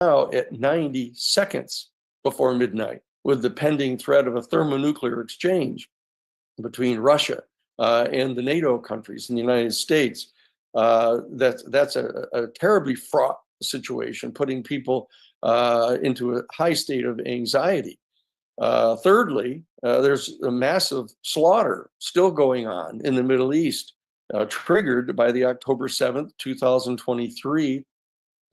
now at 90 seconds before midnight, with the pending threat of a thermonuclear exchange between Russia and the NATO countries and the United States. That's a terribly fraught situation, putting people into a high state of anxiety. Thirdly, there's a massive slaughter still going on in the Middle East, triggered by the October 7th, 2023,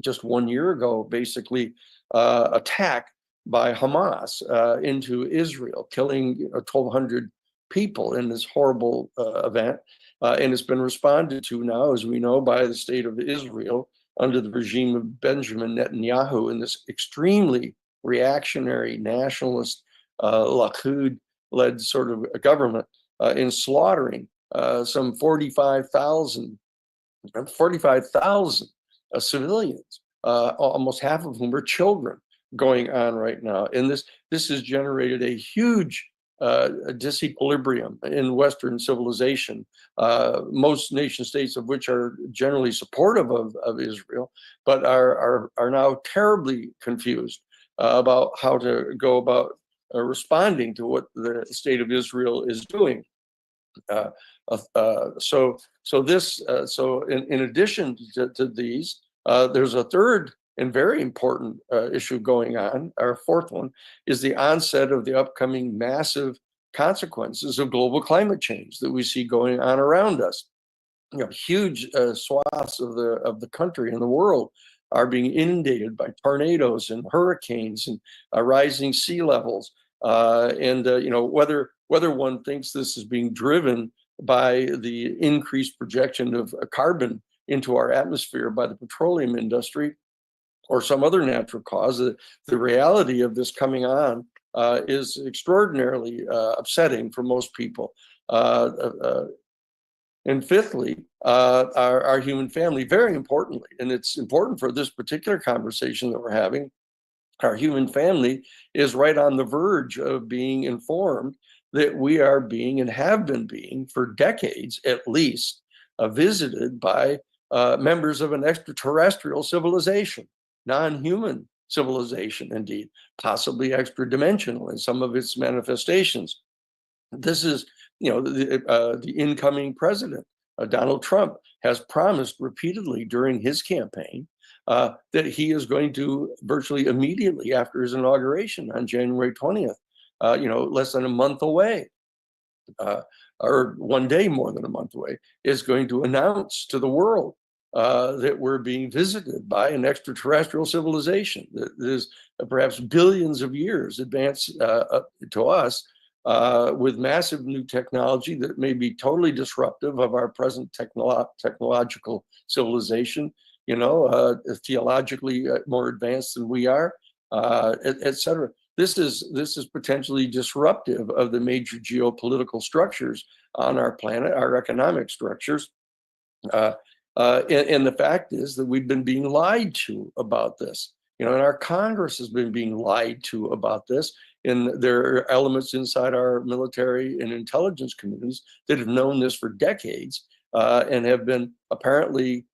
just 1 year ago, basically, attack by Hamas into Israel, killing 1,200 people in this horrible event. And it's been responded to now, as we know, by the state of Israel under the regime of Benjamin Netanyahu in this extremely reactionary, nationalist, Likud-led sort of government in slaughtering some 45,000 civilians, almost half of whom are children, going on right now. And this has generated a huge disequilibrium in Western civilization, most nation states of which are generally supportive of Israel, but are now terribly confused about how to go about responding to what the state of Israel is doing. So in addition to these, there's a third and very important issue going on. Our fourth one is the onset of the upcoming massive consequences of global climate change that we see going on around us. You know, huge swaths of the country and the world are being inundated by tornadoes and hurricanes and rising sea levels. You know, whether one thinks this is being driven by the increased projection of carbon into our atmosphere by the petroleum industry or some other natural cause, the reality of this coming on is extraordinarily upsetting for most people. And fifthly, our human family, very importantly, and it's important for this particular conversation that we're having, our human family is right on the verge of being informed that we are being and have been being for decades at least visited by members of an extraterrestrial civilization, non-human civilization indeed, possibly extra-dimensional in some of its manifestations. This is, you know, the incoming president, Donald Trump, has promised repeatedly during his campaign that he is going to virtually immediately after his inauguration on January 20th, you know, less than a month away, or 1 day more than a month away, is going to announce to the world that we're being visited by an extraterrestrial civilization that is perhaps billions of years advanced to us, with massive new technology that may be totally disruptive of our present technological civilization, you know, theologically more advanced than we are, et cetera. This is potentially disruptive of the major geopolitical structures on our planet, our economic structures. And the fact is that we've been being lied to about this. You know, and our Congress has been being lied to about this. And there are elements inside our military and intelligence communities that have known this for decades and have been apparently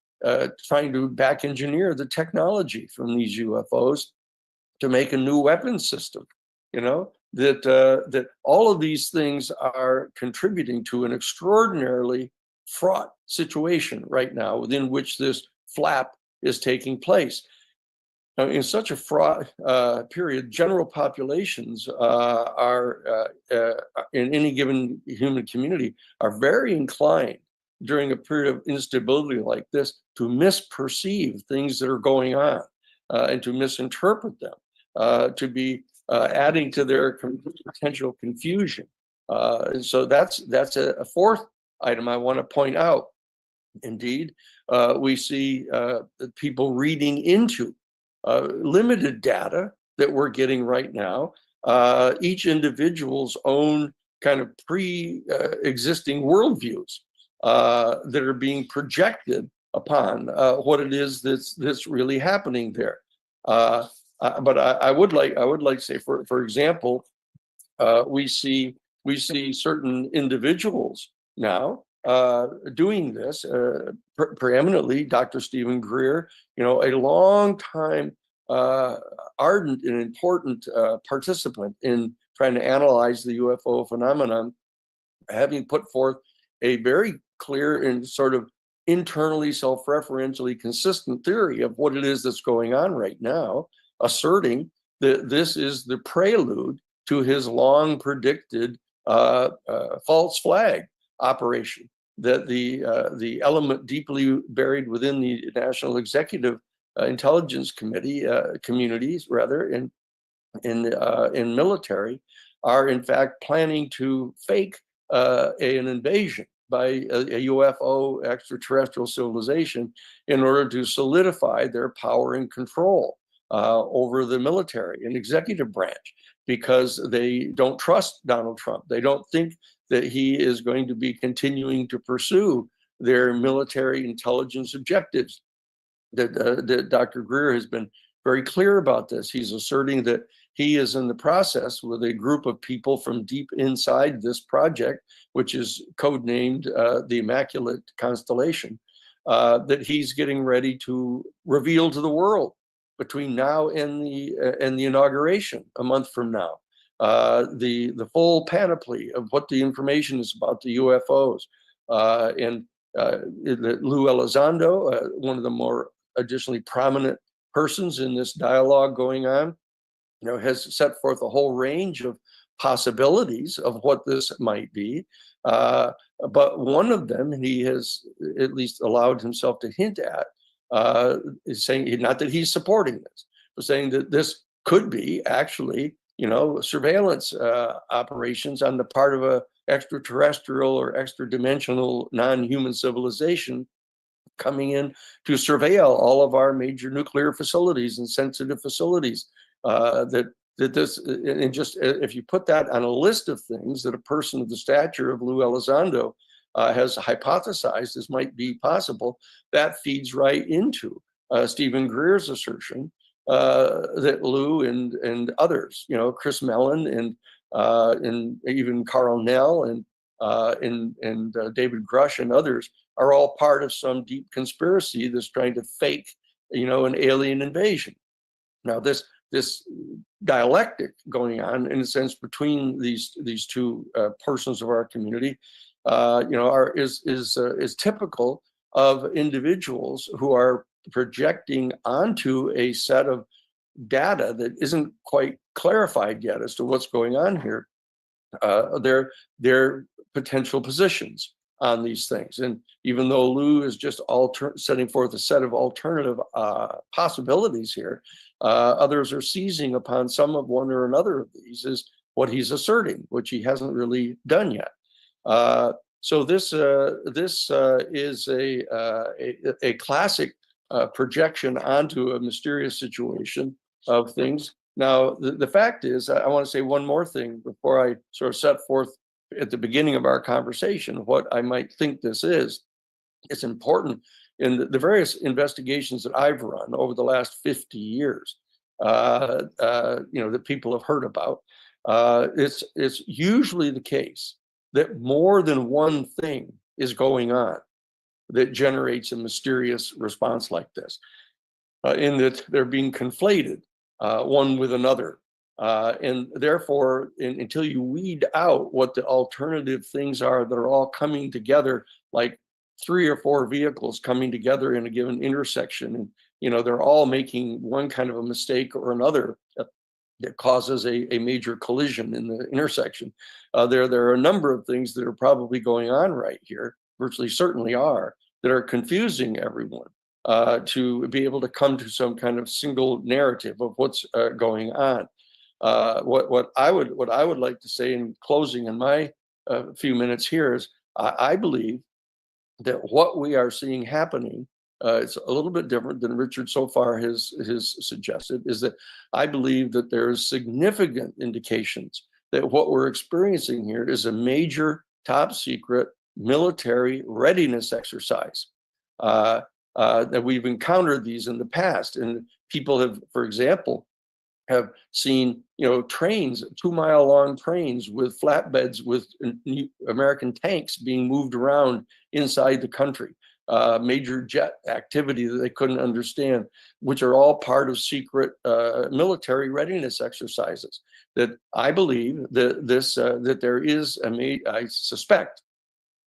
trying to back engineer the technology from these UFOs to make a new weapons system. You know, that all of these things are contributing to an extraordinarily fraught situation right now within which this flap is taking place. Now, in such a fraught period, general populations are in any given human community are very inclined during a period of instability like this to misperceive things that are going on and to misinterpret them, to be adding to their potential confusion. And so that's a fourth item I want to point out. Indeed, we see people reading into limited data that we're getting right now, each individual's own kind of pre-existing worldviews that are being projected upon what it is that's really happening there. But I would like to say, for example, we see certain individuals now doing this, preeminently Dr. Stephen Greer, you know, a long time ardent and important participant in trying to analyze the UFO phenomenon, having put forth a very clear and sort of internally self-referentially consistent theory of what it is that's going on right now, asserting that this is the prelude to his long predicted false flag operation, that the element deeply buried within the National Executive Intelligence communities rather in military are in fact planning to fake an invasion by a UFO extraterrestrial civilization in order to solidify their power and control over the military and executive branch, because they don't trust Donald Trump. They don't think that he is going to be continuing to pursue their military intelligence objectives. That Dr. Greer has been very clear about this. He's asserting that he is in the process with a group of people from deep inside this project, which is codenamed the Immaculate Constellation, that he's getting ready to reveal to the world between now and the inauguration a month from now. The full panoply of what the information is about the UFOs. And Lou Elizondo, one of the more additionally prominent persons in this dialogue going on, has set forth a whole range of possibilities of what this might be. But one of them he has at least allowed himself to hint at, is saying, not that he's supporting this, but saying that this could be actually, surveillance operations on the part of a extraterrestrial or extra-dimensional non-human civilization coming in to surveil all of our major nuclear facilities and sensitive facilities. That this, and just if you put that on a list of things that a person of the stature of Lou Elizondo has hypothesized as might be possible, that feeds right into Stephen Greer's assertion that Lou and others, Chris Mellon and even Carl Nell and David Grush and others are all part of some deep conspiracy that's trying to fake, an alien invasion. Now, this dialectic going on, in a sense, between these two portions of our community, is typical of individuals who are projecting onto a set of data that isn't quite clarified yet as to what's going on here, their potential positions on these things. And even though Lou is just setting forth a set of alternative possibilities here, others are seizing upon some of one or another of these is what he's asserting, which he hasn't really done yet. So this is a classic projection onto a mysterious situation of things. Now, the fact is, I want to say one more thing before I sort of set forth at the beginning of our conversation what I might think this is. It's important in the various investigations that I've run over the last 50 years, that people have heard about. It's usually the case that more than one thing is going on that generates a mysterious response like this, in that they're being conflated one with another. And therefore, until you weed out what the alternative things are that are all coming together, like 3 or 4 vehicles coming together in a given intersection, and they're all making one kind of a mistake or another that causes a major collision in the intersection. There are a number of things that are probably going on right here, virtually certainly are, that are confusing everyone to be able to come to some kind of single narrative of what's going on. What I would like to say in closing in my few minutes here is I believe that what we are seeing happening, it's a little bit different than Richard so far has suggested, is that I believe that there's significant indications that what we're experiencing here is a major top secret military readiness exercise. That we've encountered these in the past, and people have, for example, have seen trains, 2-mile long trains with flatbeds with American tanks being moved around inside the country. major jet activity that they couldn't understand, which are all part of secret military readiness exercises. That I believe that that there is I suspect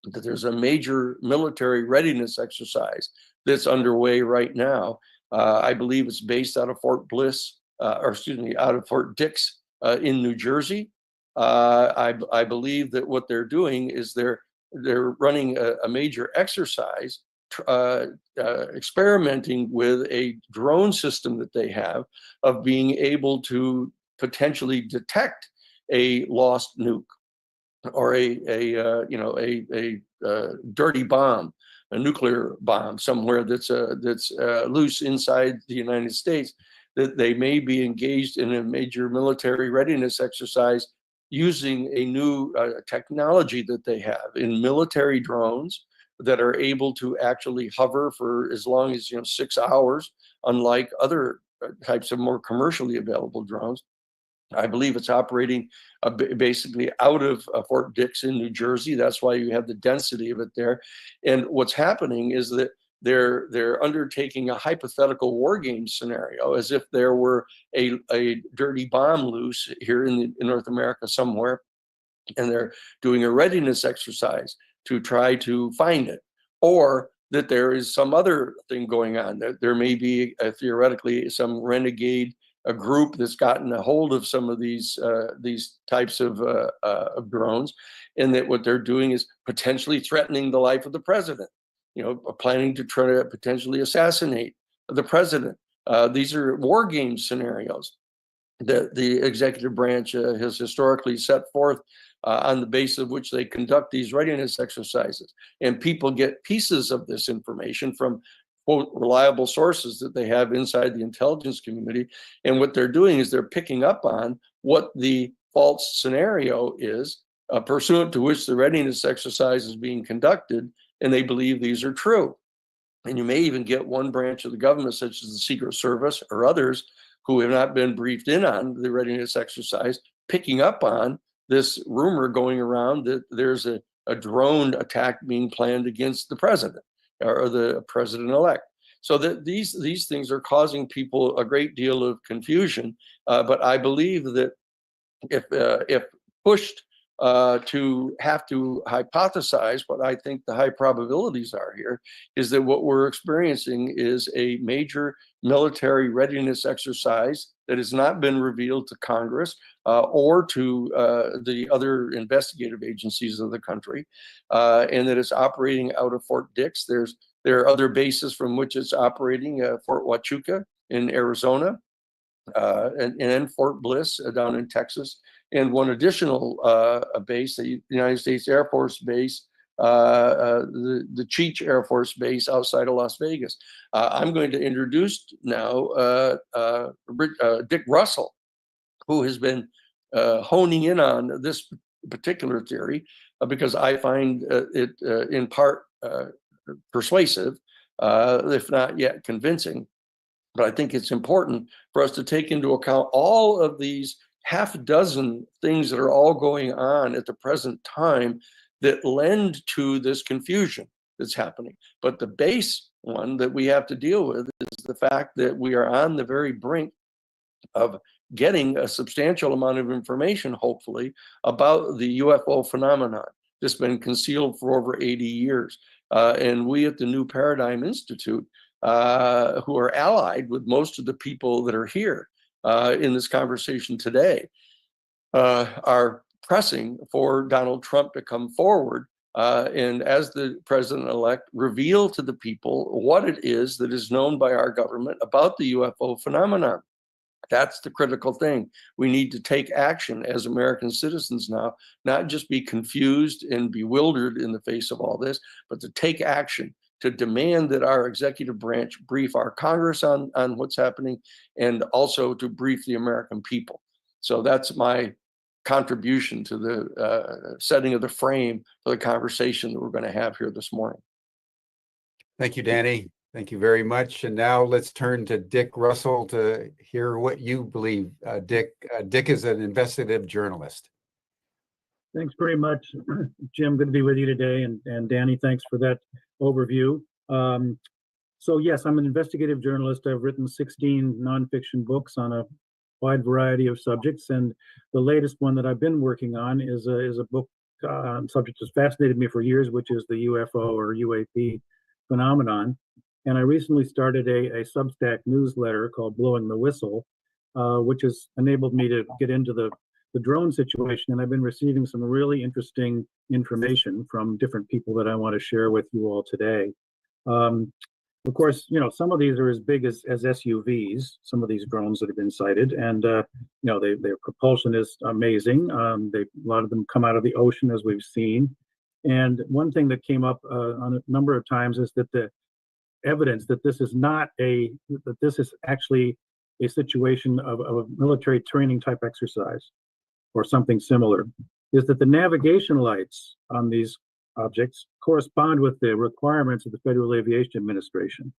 that there's a major military readiness exercise that's underway right now. I believe it's based out of Fort Bliss, or excuse me, out of Fort Dix in New Jersey. I believe that what they're doing is they're running a major exercise, experimenting with a drone system that they have of being able to potentially detect a lost nuke or a dirty bomb, a nuclear bomb somewhere that's loose inside the United States, that they may be engaged in a major military readiness exercise using a new technology that they have in military drones that are able to actually hover for as long as 6 hours, unlike other types of more commercially available drones. I believe it's operating basically out of Fort Dix in New Jersey. That's why you have the density of it there. And what's happening is that they're undertaking a hypothetical war game scenario, as if there were a dirty bomb loose here in North America somewhere, and they're doing a readiness exercise to try to find it, or that there is some other thing going on. There may be theoretically some renegade a group that's gotten a hold of some of these types of drones, and that what they're doing is potentially threatening the life of the president, planning to try to potentially assassinate the president. These are war game scenarios that the executive branch has historically set forth on the basis of which they conduct these readiness exercises. And people get pieces of this information from quote reliable sources that they have inside the intelligence community. And what they're doing is they're picking up on what the false scenario is, pursuant to which the readiness exercise is being conducted, and they believe these are true. And you may even get one branch of the government, such as the Secret Service or others, who have not been briefed in on the readiness exercise, picking up on this rumor going around that there's a drone attack being planned against the president or the president-elect. So that these things are causing people a great deal of confusion. But I believe that if pushed to have to hypothesize what I think the high probabilities are here, is that what we're experiencing is a major military readiness exercise that has not been revealed to Congress or to the other investigative agencies of the country, and that it's operating out of Fort Dix. There are other bases from which it's operating, Fort Huachuca in Arizona, and Fort Bliss down in Texas, and one additional base, the United States Air Force Base, the Cheech Air Force Base outside of Las Vegas. I'm going to introduce now Dick Russell, who has been honing in on this particular theory because I find it in part persuasive, if not yet convincing. But I think it's important for us to take into account all of these half dozen things that are all going on at the present time that lend to this confusion that's happening. But the base one that we have to deal with is the fact that we are on the very brink of getting a substantial amount of information, hopefully, about the UFO phenomenon that's been concealed for over 80 years. And we at the New Paradigm Institute, who are allied with most of the people that are here in this conversation today, are pressing for Donald Trump to come forward and, as the president-elect, reveal to the people what it is that is known by our government about the UFO phenomenon. That's the critical thing. We need to take action as American citizens now, not just be confused and bewildered in the face of all this, but to take action, to demand that our executive branch brief our Congress on what's happening, and also to brief the American people. So that's my contribution to the setting of the frame for the conversation that we're going to have here this morning. Thank you, Danny. Thank you very much. And now let's turn to Dick Russell to hear what you believe. Dick is an investigative journalist. Thanks very much, Jim. Good to be with you today. And Danny, thanks for that overview. So yes, I'm an investigative journalist. I've written 16 nonfiction books on a wide variety of subjects, and the latest one that I've been working on is a book subject that's fascinated me for years, which is the UFO or UAP phenomenon. And I recently started a Substack newsletter called Blowing the Whistle, which has enabled me to get into the drone situation. And I've been receiving some really interesting information from different people that I want to share with you all today. Of course, you know, some of these are as big as SUVs, some of these drones that have been sighted, and you know, their propulsion is amazing. A lot of them come out of the ocean, as we've seen. And one thing that came up on a number of times is that the evidence that this is not that this is actually a situation of a military training type exercise or something similar, is that the navigation lights on these objects correspond with the requirements of the Federal Aviation Administration.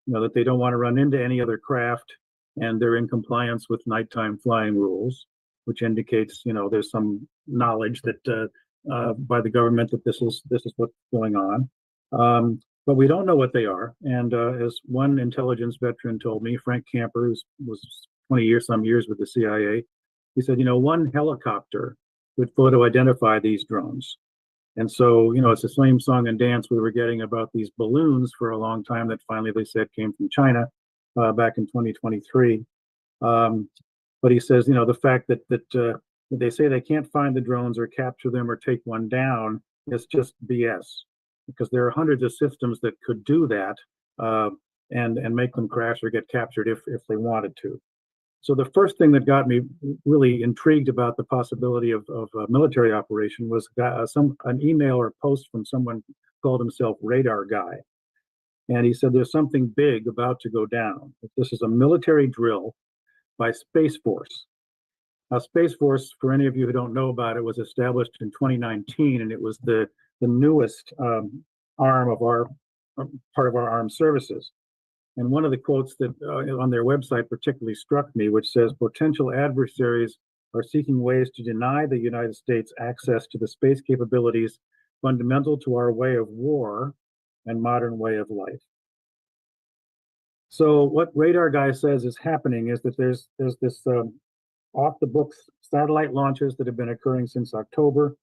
You know, that they don't want to run into any other craft, and they're in compliance with nighttime flying rules, which indicates, you know, there's some knowledge that by the government that this is what's going on. But we don't know what they are. And as one intelligence veteran told me, Frank Camper, who was 20 some years with the CIA, he said, you know, one helicopter would photo identify these drones. And so, you know, it's the same song and dance we were getting about these balloons for a long time that finally they said came from China back in 2023. But he says, you know, the fact that they say they can't find the drones or capture them or take one down is just BS, because there are hundreds of systems that could do that and make them crash or get captured if they wanted to. So the first thing that got me really intrigued about the possibility of a military operation was an email or post from someone who called himself Radar Guy. And he said there's something big about to go down. This is a military drill by Space Force. Now, Space Force, for any of you who don't know about it, was established in 2019, and it was the newest arm of our part of our armed services. And one of the quotes that on their website particularly struck me, which says, potential adversaries are seeking ways to deny the United States access to the space capabilities fundamental to our way of war and modern way of life. So what Radar Guy says is happening is that there's this off the books satellite launches that have been occurring since October,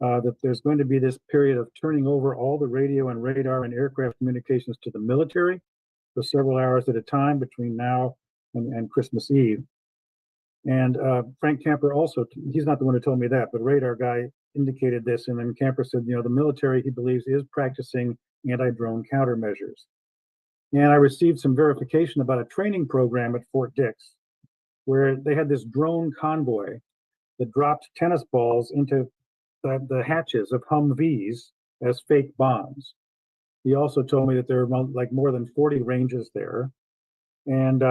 that there's going to be this period of turning over all the radio and radar and aircraft communications to the military for several hours at a time between now and Christmas Eve. And Frank Camper also, he's not the one who told me that, but Radar Guy indicated this. And then Camper said, you know, the military, he believes, is practicing anti-drone countermeasures. And I received some verification about a training program at Fort Dix, where they had this drone convoy that dropped tennis balls into the hatches of Humvees as fake bombs. He also told me that there are like more than 40 ranges there. And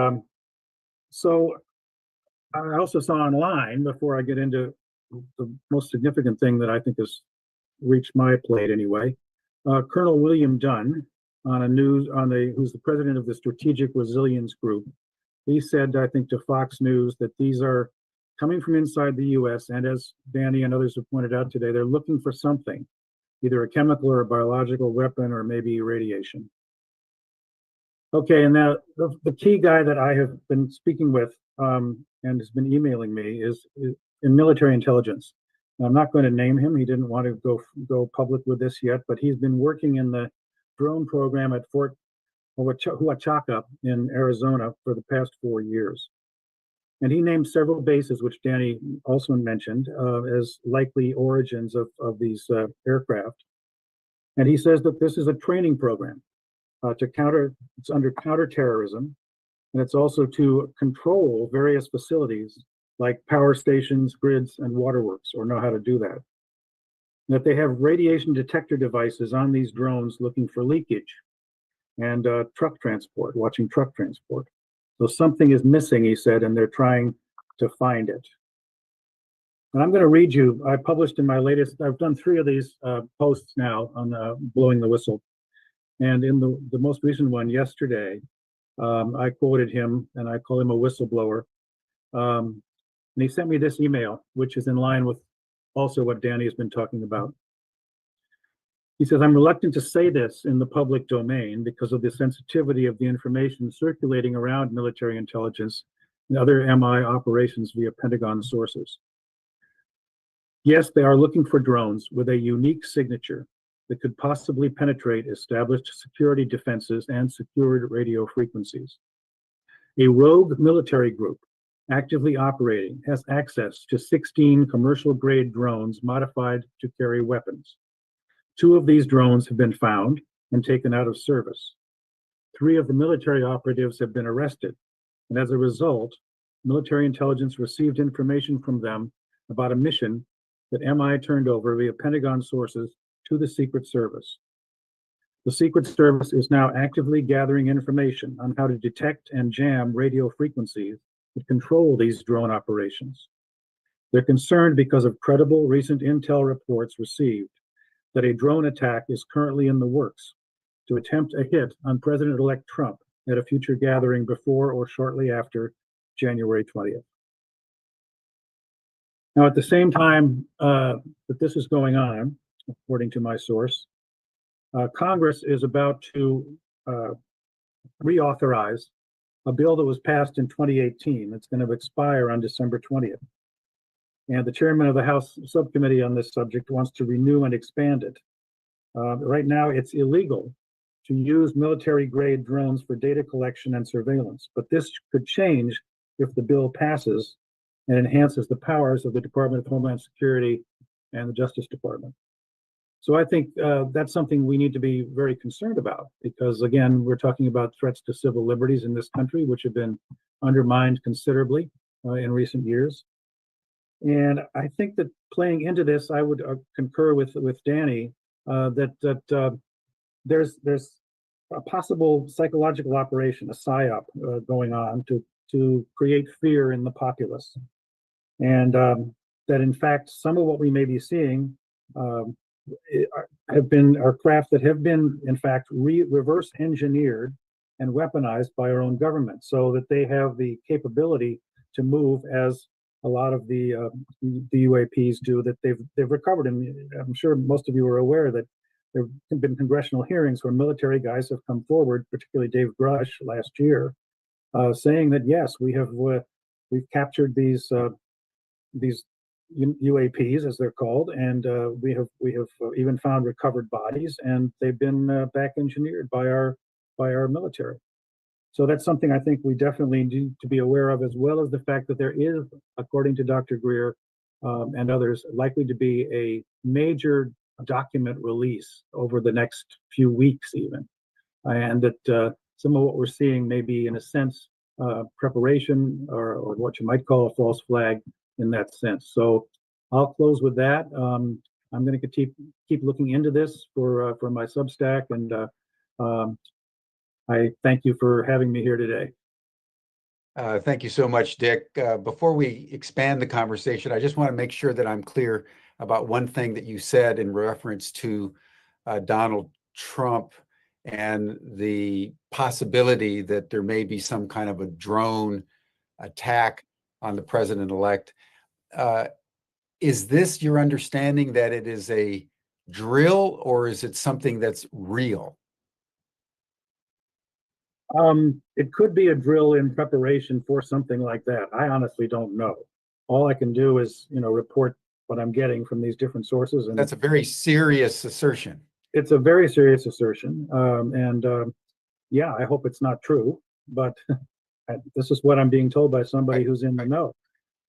so I also saw online, before I get into the most significant thing that I think has reached my plate anyway, Colonel William Dunn who's the president of the Strategic Resilience Group. He said, I think, to Fox News that these are coming from inside the US. And as Danny and others have pointed out today, they're looking for something, either a chemical or a biological weapon, or maybe radiation. Okay, and now the key guy that I have been speaking with and has been emailing me is in military intelligence. Now, I'm not going to name him. He didn't want to go public with this yet, but he's been working in the drone program at Fort Huachaca in Arizona for the past 4 years. And he named several bases, which Danny also mentioned, as likely origins of these aircraft. And he says that this is a training program it's under counterterrorism, and it's also to control various facilities like power stations, grids, and waterworks, or know how to do that. And that they have radiation detector devices on these drones looking for leakage, and watching truck transport. So something is missing, he said, and they're trying to find it. And I'm going to read you, I published in my latest, I've done 3 of these posts now on Blowing the Whistle. And in the most recent one yesterday, I quoted him, and I call him a whistleblower. And he sent me this email, which is in line with also what Danny has been talking about. He says, I'm reluctant to say this in the public domain because of the sensitivity of the information circulating around military intelligence and other MI operations via Pentagon sources. Yes, they are looking for drones with a unique signature that could possibly penetrate established security defenses and secured radio frequencies. A rogue military group actively operating has access to 16 commercial-grade drones modified to carry weapons. 2 of these drones have been found and taken out of service. 3 of the military operatives have been arrested, and as a result, military intelligence received information from them about a mission that MI turned over via Pentagon sources to the Secret Service. The Secret Service is now actively gathering information on how to detect and jam radio frequencies that control these drone operations. They're concerned because of credible recent intel reports received that a drone attack is currently in the works to attempt a hit on President-elect Trump at a future gathering before or shortly after January 20th. Now, at the same time that this is going on, according to my source, Congress is about to reauthorize a bill that was passed in 2018 that's going to expire on December 20th. And the chairman of the House subcommittee on this subject wants to renew and expand it. Right now, it's illegal to use military-grade drones for data collection and surveillance, but this could change if the bill passes and enhances the powers of the Department of Homeland Security and the Justice Department. So I think that's something we need to be very concerned about because, again, we're talking about threats to civil liberties in this country, which have been undermined considerably in recent years. And I think that playing into this, I would concur with Danny that there's a possible psychological operation, a psyop going on to create fear in the populace. And that in fact, some of what we may be seeing are craft that have been in fact reverse engineered and weaponized by our own government so that they have the capability to move as a lot of the UAPs do that they've recovered. And I'm sure most of you are aware that there have been congressional hearings where military guys have come forward, particularly Dave Grush last year, saying that yes, we've captured these UAPs as they're called, and we have even found recovered bodies, and they've been back engineered by our military. So that's something I think we definitely need to be aware of, as well as the fact that there is, according to Dr. Greer and others, likely to be a major document release over the next few weeks even. And that some of what we're seeing may be, in a sense, preparation or what you might call a false flag in that sense. So I'll close with that. I'm going to keep looking into this for my Substack, and I thank you for having me here today. Thank you so much, Dick. Before we expand the conversation, I just want to make sure that I'm clear about one thing that you said in reference to Donald Trump and the possibility that there may be some kind of a drone attack on the president-elect. Is this your understanding that it is a drill, or is it something that's real? It could be a drill in preparation for something like that. I honestly don't know. All I can do is, report what I'm getting from these different sources. And that's a very serious assertion. It's a very serious assertion. Yeah, I hope it's not true, but this is what I'm being told by somebody who's in the know.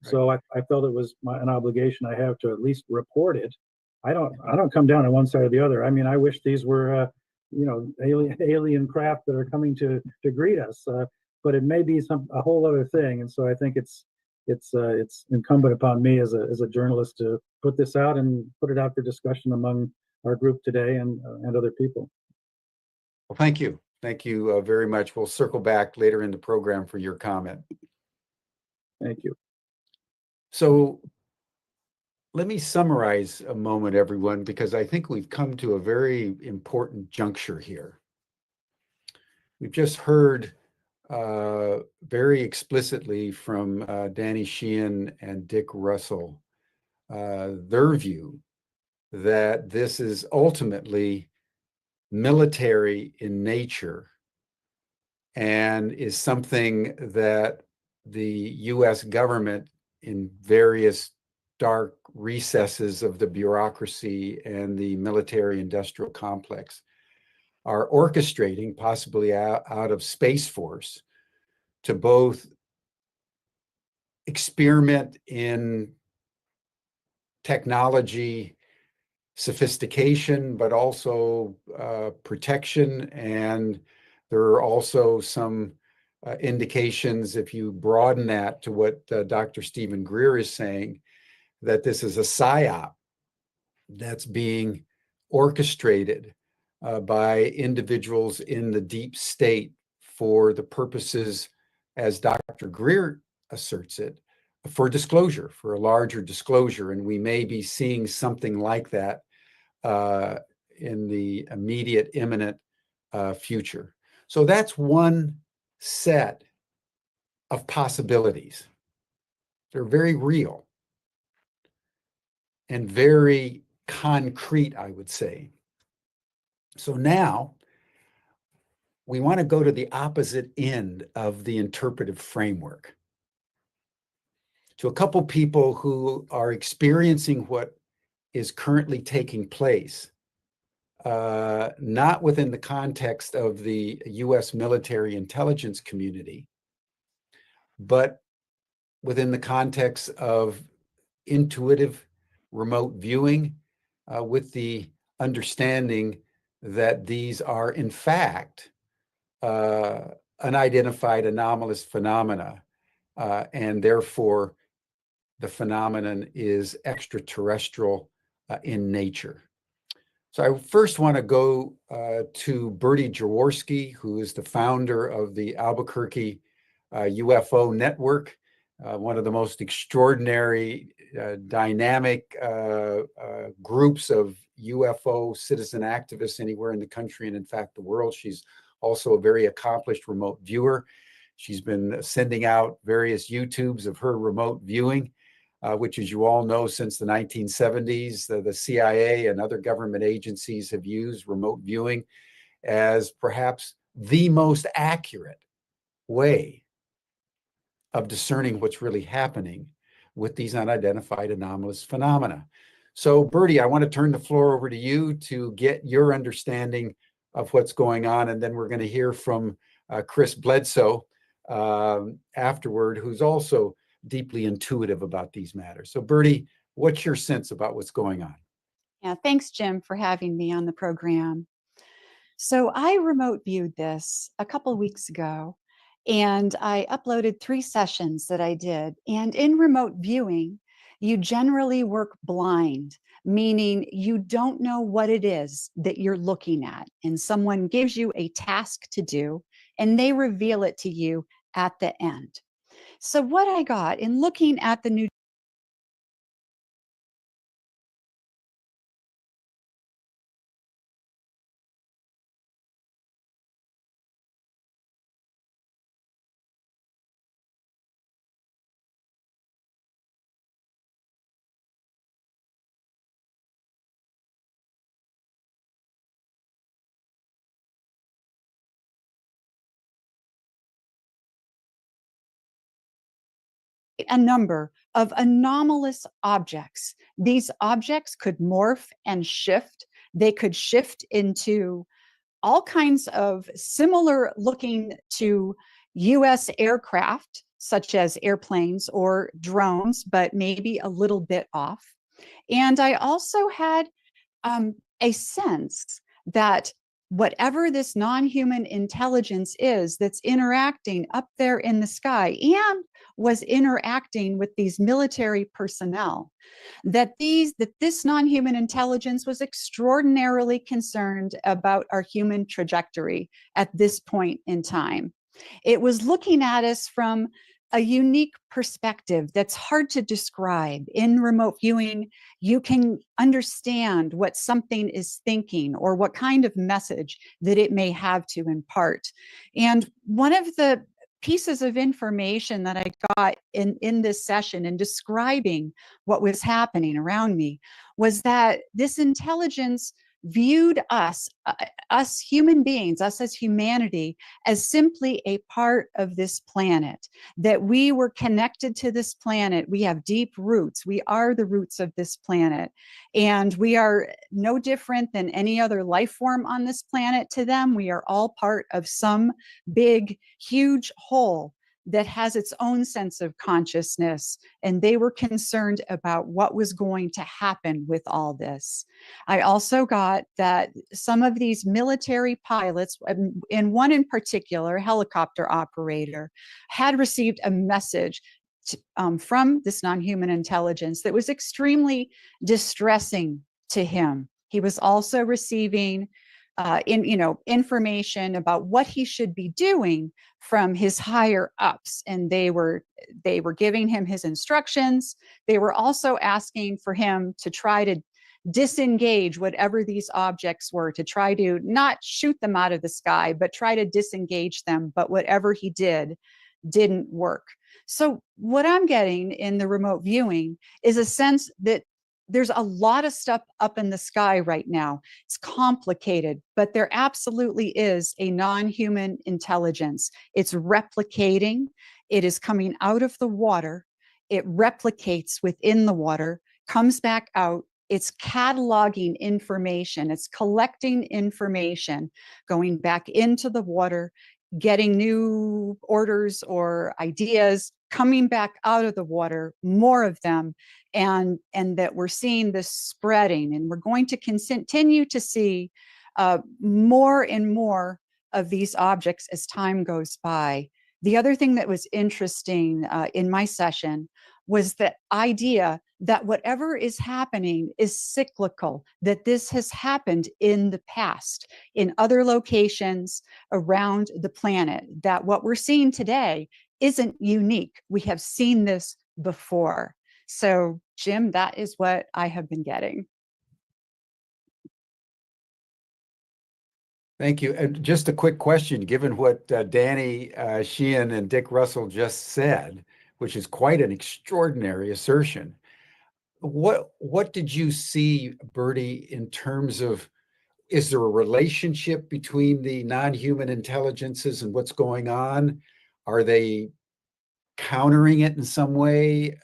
So I felt it was an obligation I have to at least report it. I don't come down on one side or the other. I mean, I wish these were alien craft that are coming to greet us, but it may be a whole other thing. And so I think it's incumbent upon me as a journalist to put this out and put it out for discussion among our group today and other people. Well, thank you very much. We'll circle back later in the program for your comment. Thank you. So let me summarize a moment, everyone, because I think we've come to a very important juncture here. We've just heard very explicitly from Danny Sheehan and Dick Russell their view that this is ultimately military in nature and is something that the US government, in various dark recesses of the bureaucracy and the military industrial complex, are orchestrating, possibly out of Space Force, to both experiment in technology sophistication, but also protection. And there are also some indications, if you broaden that to what Dr. Stephen Greer is saying, that this is a psyop that's being orchestrated by individuals in the deep state for the purposes, as Dr. Greer asserts it, for disclosure, for a larger disclosure. And we may be seeing something like that in the immediate, imminent future. So that's one set of possibilities. They're very real and very concrete, I would say. So now we want to go to the opposite end of the interpretive framework, to a couple people who are experiencing what is currently taking place, not within the context of the US military intelligence community, but within the context of intuitive remote viewing, with the understanding that these are, in fact, unidentified anomalous phenomena, and therefore the phenomenon is extraterrestrial in nature. So I first want to go to Bertie Jaworski, who is the founder of the Albuquerque UFO Network, one of the most extraordinary, dynamic groups of UFO citizen activists anywhere in the country and, in fact, the world. She's also a very accomplished remote viewer. She's been sending out various YouTubes of her remote viewing, which, as you all know, since the 1970s, the CIA and other government agencies have used remote viewing as perhaps the most accurate way of discerning what's really happening with these unidentified anomalous phenomena. So, Bertie, I want to turn the floor over to you to get your understanding of what's going on, and then we're going to hear from Chris Bledsoe afterward, who's also deeply intuitive about these matters. So, Bertie, what's your sense about what's going on? Yeah, thanks, Jim, for having me on the program. So I remote viewed this a couple weeks ago, and I uploaded 3 sessions that I did. And in remote viewing, you generally work blind, meaning you don't know what it is that you're looking at. And someone gives you a task to do, and they reveal it to you at the end. So what I got in looking at the new a number of anomalous objects. These objects could morph and shift. They could shift into all kinds of similar looking to US aircraft, such as airplanes or drones, but maybe a little bit off. And I also had a sense that whatever this non-human intelligence is that's interacting up there in the sky and was interacting with these military personnel, that this non-human intelligence was extraordinarily concerned about our human trajectory at this point in time. It was looking at us from a unique perspective that's hard to describe. In remote viewing, you can understand what something is thinking or what kind of message that it may have to impart. And one of the pieces of information that I got in this session in describing what was happening around me was that this intelligence viewed us human beings, us as humanity, as simply a part of this planet, that we were connected to this planet. We have deep roots. We are the roots of this planet. And we are no different than any other life form on this planet to them. We are all part of some big, huge whole that has its own sense of consciousness. And they were concerned about what was going to happen with all this. I also got that some of these military pilots, and one in particular, helicopter operator, had received a message from this non-human intelligence that was extremely distressing to him. He was also receiving information about what he should be doing from his higher ups, and they were giving him his instructions. They were also asking for him to try to disengage whatever these objects were, to try to not shoot them out of the sky, but try to disengage them. But whatever he did didn't work. So what I'm getting in the remote viewing is a sense that there's a lot of stuff up in the sky right now. It's complicated, but there absolutely is a non-human intelligence. It's replicating. It is coming out of the water. It replicates within the water, comes back out. It's cataloging information. It's collecting information, going back into the water, getting new orders or ideas, coming back out of the water, more of them, and that we're seeing this spreading, and we're going to continue to see more and more of these objects as time goes by. The other thing that was interesting in my session was the idea that whatever is happening is cyclical, that this has happened in the past, in other locations around the planet, that what we're seeing today isn't unique. We have seen this before. So, Jim, that is what I have been getting. Thank you. And just a quick question, given what Danny Sheehan and Dick Russell just said, which is quite an extraordinary assertion. What did you see, Bertie, in terms of, is there a relationship between the non-human intelligences and what's going on? Are they countering it in some way?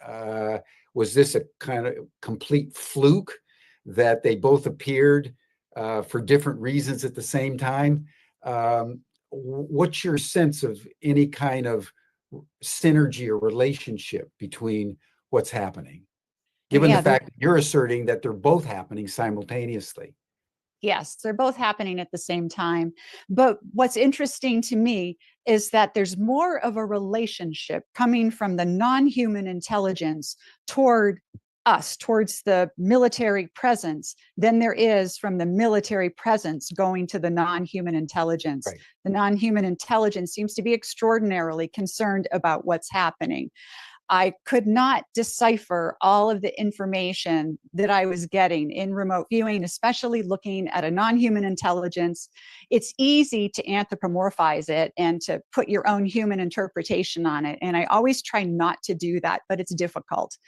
Was this a kind of complete fluke that they both appeared for different reasons at the same time? What's your sense of any kind of synergy or relationship between what's happening, given the fact that you're asserting that they're both happening simultaneously? Yes, they're both happening at the same time. But what's interesting to me is that there's more of a relationship coming from the non-human intelligence toward us, towards the military presence, than there is from the military presence going to the non-human intelligence. Right. The non-human intelligence seems to be extraordinarily concerned about what's happening. I could not decipher all of the information that I was getting in remote viewing, especially looking at a non-human intelligence. It's easy to anthropomorphize it and to put your own human interpretation on it. And I always try not to do that, but it's difficult.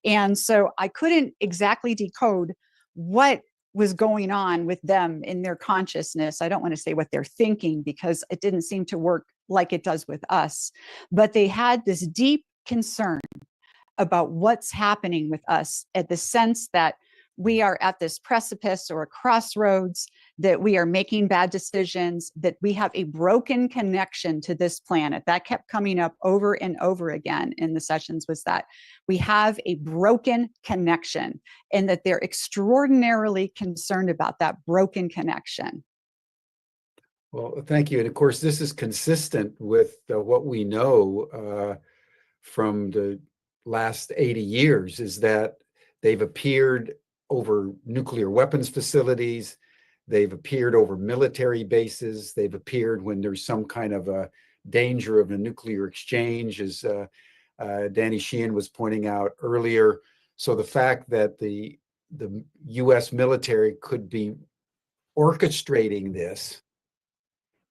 And so I couldn't exactly decode what was going on with them in their consciousness. I don't want to say what they're thinking, because it didn't seem to work like it does with us. But they had this deep concern about what's happening with us, at the sense that we are at this precipice or a crossroads, that we are making bad decisions, that we have a broken connection to this planet. That kept coming up over and over again in the sessions, was that we have a broken connection, and that they're extraordinarily concerned about that broken connection. Well, thank you. And of course, this is consistent with what we know from the last 80 years, is that they've appeared over nuclear weapons facilities, they've appeared over military bases, they've appeared when there's some kind of a danger of a nuclear exchange, as Danny Sheehan was pointing out earlier. So the fact that the US military could be orchestrating this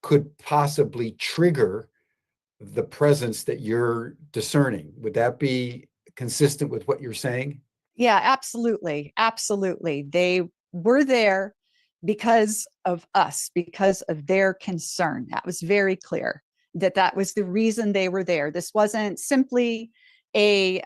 could possibly trigger the presence that you're discerning. Would that be consistent with what you're saying? Yeah, absolutely. Absolutely. They were there because of us, because of their concern. That was very clear that that was the reason they were there. This wasn't simply a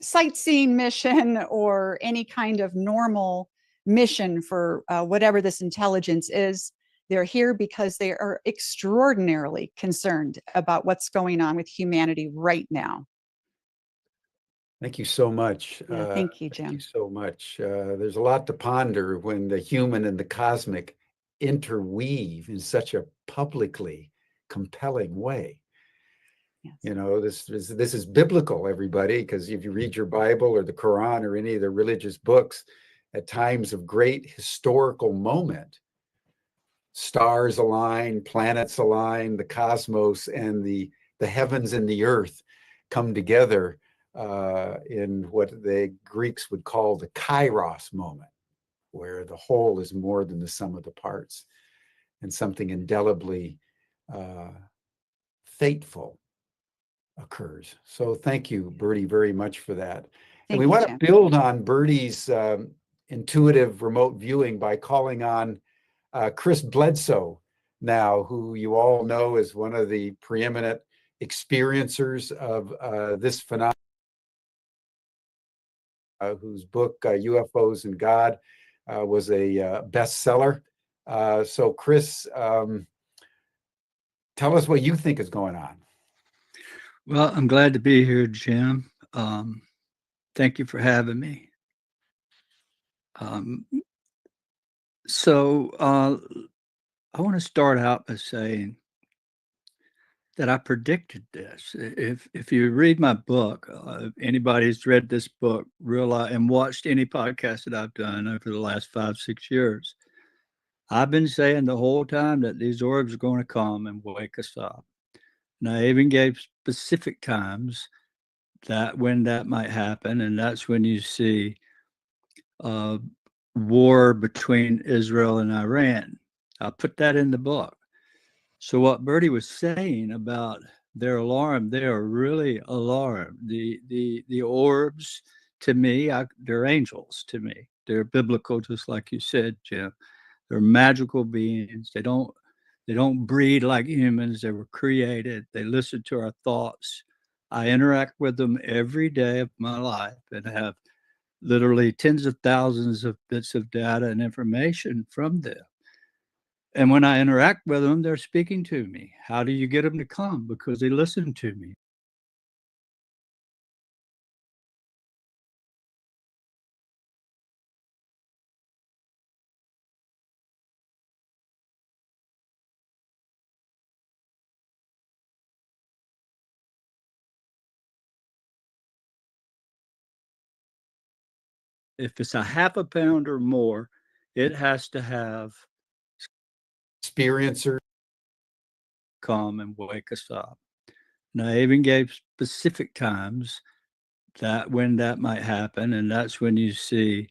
sightseeing mission or any kind of normal mission for whatever this intelligence is. They're here because they are extraordinarily concerned about what's going on with humanity right now. Thank you so much. Yeah, thank you, Thank you Jim. so much. There's a lot to ponder when the human and the cosmic interweave in such a publicly compelling way. Yes. You know, this is biblical, everybody, because if you read your Bible or the Quran or any of the religious books, at times of great historical moment, stars align, planets align, the cosmos and the heavens and the earth come together in what the Greeks would call the kairos moment, where the whole is more than the sum of the parts, and something indelibly fateful occurs. So thank you, Bertie, very much for that. And we want to build on Bertie's intuitive remote viewing by calling on Chris Bledsoe now, who you all know is one of the preeminent experiencers of this phenomenon, whose book, UFOs and God, was a bestseller. So Chris, tell us what you think is going on. Well, I'm glad to be here, Jim. Thank you for having me. So I want to start out by saying that I predicted this. If you read my book, anybody who's read this book realize and watched any podcast that I've done over the last 5-6 years, I've been saying the whole time that these orbs are going to come and wake us up. And I even gave specific times that when that might happen, and that's when you see war between Israel and Iran. I put that in the book. So what Bertie was saying about their alarm, they are really alarmed. The orbs, to me, they're angels to me. They're biblical, just like you said, Jim. They're magical beings. They don't breed like humans. They were created. They listen to our thoughts. I interact with them every day of my life and have literally tens of thousands of bits of data and information from them. And when I interact with them, they're speaking to me. How do you get them to come? Because they listen to me. If it's a half a pound or more, it has to have experiencer come and wake us up. And I even gave specific times that when that might happen, and that's when you see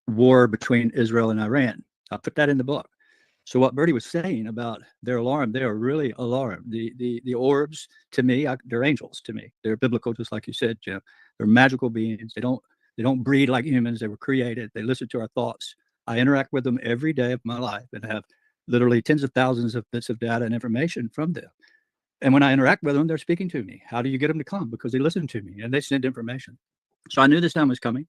war between Israel and Iran. I put that in the book. So what Bertie was saying about their alarm, they are really alarmed. The orbs, to me, they're angels to me. They're biblical, just like you said, Jim. They're magical beings. They don't breed like humans. They were created. They listen to our thoughts. I interact with them every day of my life and have literally tens of thousands of bits of data and information from them. And when I interact with them, they're speaking to me. How do you get them to come? Because they listen to me and they send information. So I knew this time was coming.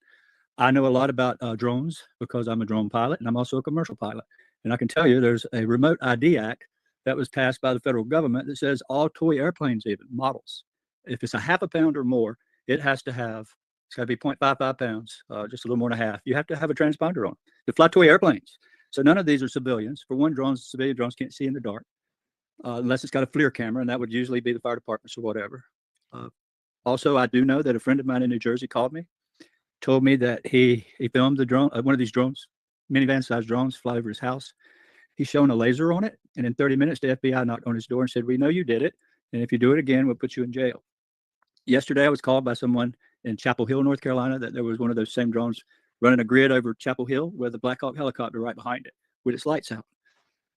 I know a lot about drones because I'm a drone pilot and I'm also a commercial pilot. And I can tell you there's a Remote ID Act that was passed by the federal government that says all toy airplanes, even models, if it's a half a pound or more, it has to have, it's got to be 0.55 pounds, just a little more than a half. You have to have a transponder on to fly toy airplanes. So none of these are civilians. For one, civilian drones can't see in the dark unless it's got a FLIR camera, and that would usually be the fire departments or whatever. Also, I do know that a friend of mine in New Jersey called me, told me that he filmed the drone, one of these drones, minivan-sized drones, fly over his house. He's shown a laser on it, and in 30 minutes, the FBI knocked on his door and said, "We know you did it, and if you do it again, we'll put you in jail." Yesterday, I was called by someone in Chapel Hill, North Carolina, that there was one of those same drones running a grid over Chapel Hill with a Black Hawk helicopter right behind it with its lights out.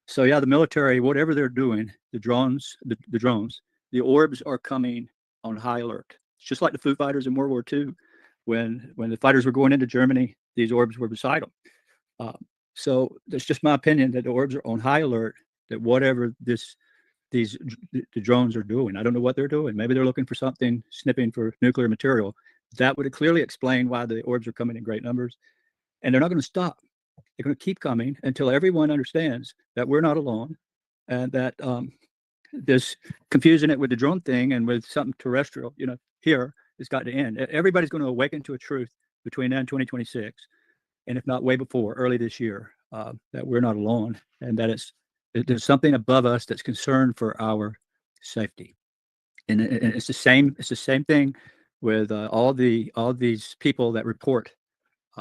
So yeah, the military, whatever they're doing, the drones, the orbs are coming on high alert. It's just like the Foo Fighters in World War II, when the fighters were going into Germany, these orbs were beside them. So that's just my opinion that the orbs are on high alert. That whatever the drones are doing, I don't know what they're doing. Maybe they're looking for something, sniffing for nuclear material. That would clearly explain why the orbs are coming in great numbers, and they're not going to stop. They're going to keep coming until everyone understands that we're not alone, and that this confusing it with the drone thing and with something terrestrial, here, it's got to end. Everybody's going to awaken to a truth between now and 2026, and if not way before, early this year, that we're not alone, and that there's something above us that's concerned for our safety. And it's the same thing with all these people that report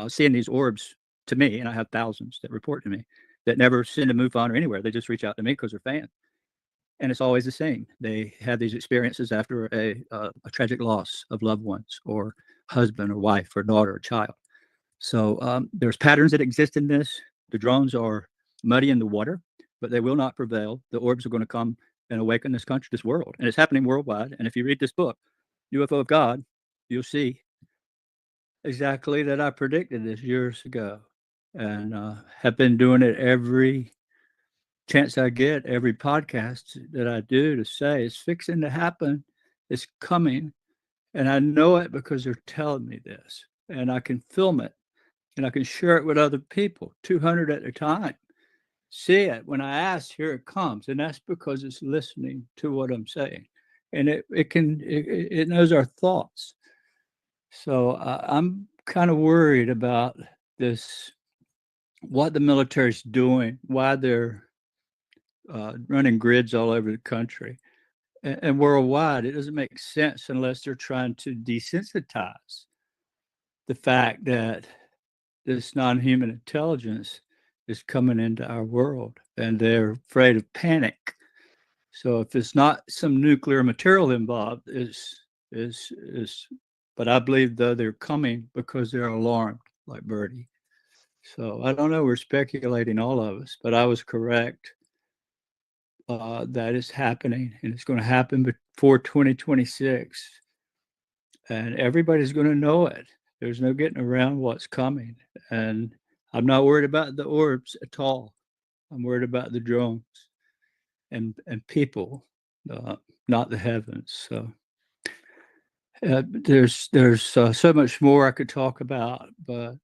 seeing these orbs to me, and I have thousands that report to me that never send a MUFON or anywhere. They just reach out to me because they're fans. And it's always the same. They have these experiences after a tragic loss of loved ones, or husband or wife or daughter or child. So there's patterns that exist in this. The drones are muddy in the water, but they will not prevail. The orbs are going to come and awaken this country, this world. And it's happening worldwide. And if you read this book, UFO of God, you'll see exactly that I predicted this years ago, and have been doing it every chance I get, every podcast that I do, to say it's fixing to happen, it's coming. And I know it because they're telling me this, and I can film it and I can share it with other people, 200 at a time. See it when I ask, here it comes. And that's because it's listening to what I'm saying. And it knows our thoughts. So I'm kind of worried about this, what the military's doing, why they're running grids all over the country and worldwide. It doesn't make sense unless they're trying to desensitize the fact that this non-human intelligence is coming into our world, and they're afraid of panic. So if it's not some nuclear material involved, but I believe though they're coming because they're alarmed, like Birdie. So I don't know, we're speculating, all of us, but I was correct. That is happening, and it's going to happen before 2026. And everybody's going to know it. There's no getting around what's coming. And I'm not worried about the orbs at all. I'm worried about the drones and people, not the heavens. So there's so much more I could talk about, but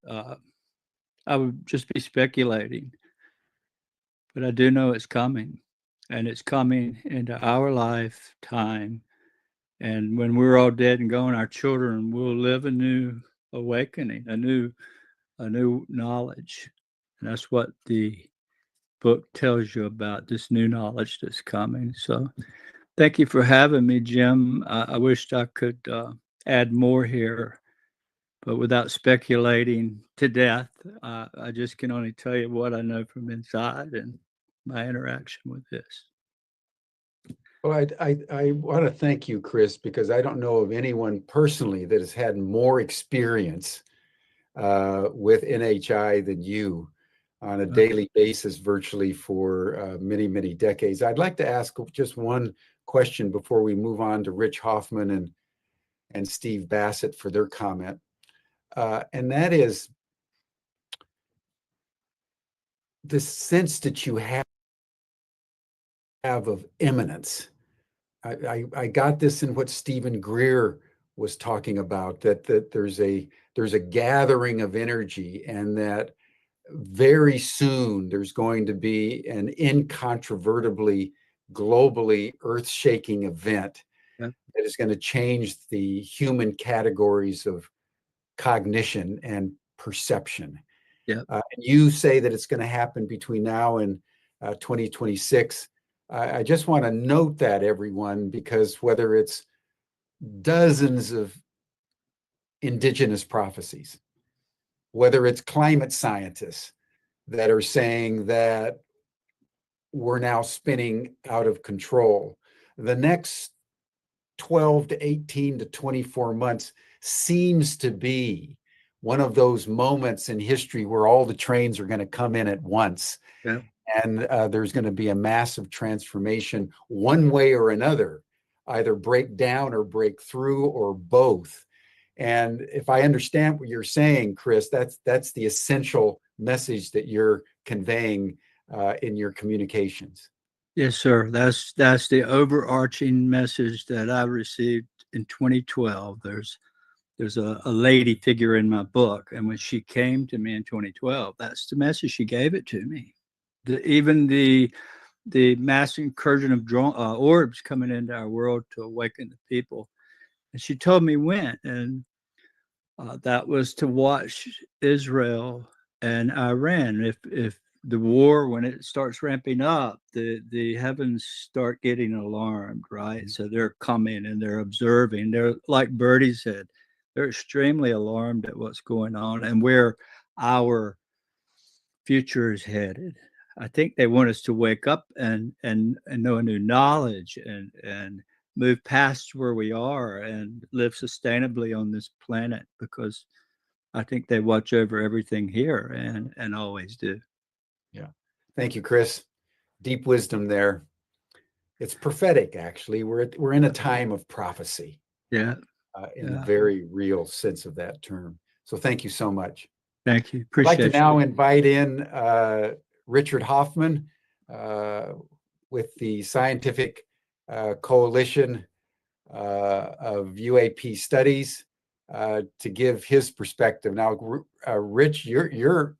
I would just be speculating. But I do know it's coming, and it's coming into our lifetime. And when we're all dead and gone, our children will live a new awakening, a new knowledge. And that's what the book tells you about, this new knowledge that's coming. So thank you for having me, Jim. I wished I could add more here, but without speculating to death, I just can only tell you what I know from inside and my interaction with this. Well, I want to thank you, Chris, because I don't know of anyone personally that has had more experience with NHI than you on a daily basis, virtually for many, many decades. I'd like to ask just one question before we move on to Rich Hoffman and Steve Bassett for their comment. And that is the sense that you have of imminence. I got this in what Stephen Greer was talking about, that there's a gathering of energy, and that very soon there's going to be an incontrovertibly, globally earth-shaking event that is going to change the human categories of cognition and perception. And you say that it's going to happen between now and 2026. I just want to note that, everyone, because whether it's dozens of indigenous prophecies, whether it's climate scientists that are saying that we're now spinning out of control, the next 12 to 18 to 24 months seems to be one of those moments in history where all the trains are going to come in at once. and there's going to be a massive transformation one way or another, either break down or break through or both. And if I understand what you're saying, Chris, that's the essential message that you're conveying in your communications. Yes, sir. That's the overarching message that I received in 2012. There's a lady figure in my book, and when she came to me in 2012, that's the message she gave it to me. Even the mass incursion of orbs coming into our world to awaken the people, and she told me when, and that was to watch Israel and Iran. If the war, when it starts ramping up, the heavens start getting alarmed, right? So they're coming and they're observing. They're, like Bertie said, they're extremely alarmed at what's going on and where our future is headed. I think they want us to wake up and know a new knowledge and move past where we are and live sustainably on this planet, because I think they watch over everything here and always do. Yeah. Thank you, Chris. Deep wisdom there. It's prophetic, actually. We're in a time of prophecy. Yeah. In the very real sense of that term. So thank you so much. Thank you. I'd Appreciate like to you. now invite in Richard Hoffman with the Scientific Coalition of UAP Studies to give his perspective. Now, Rich, you're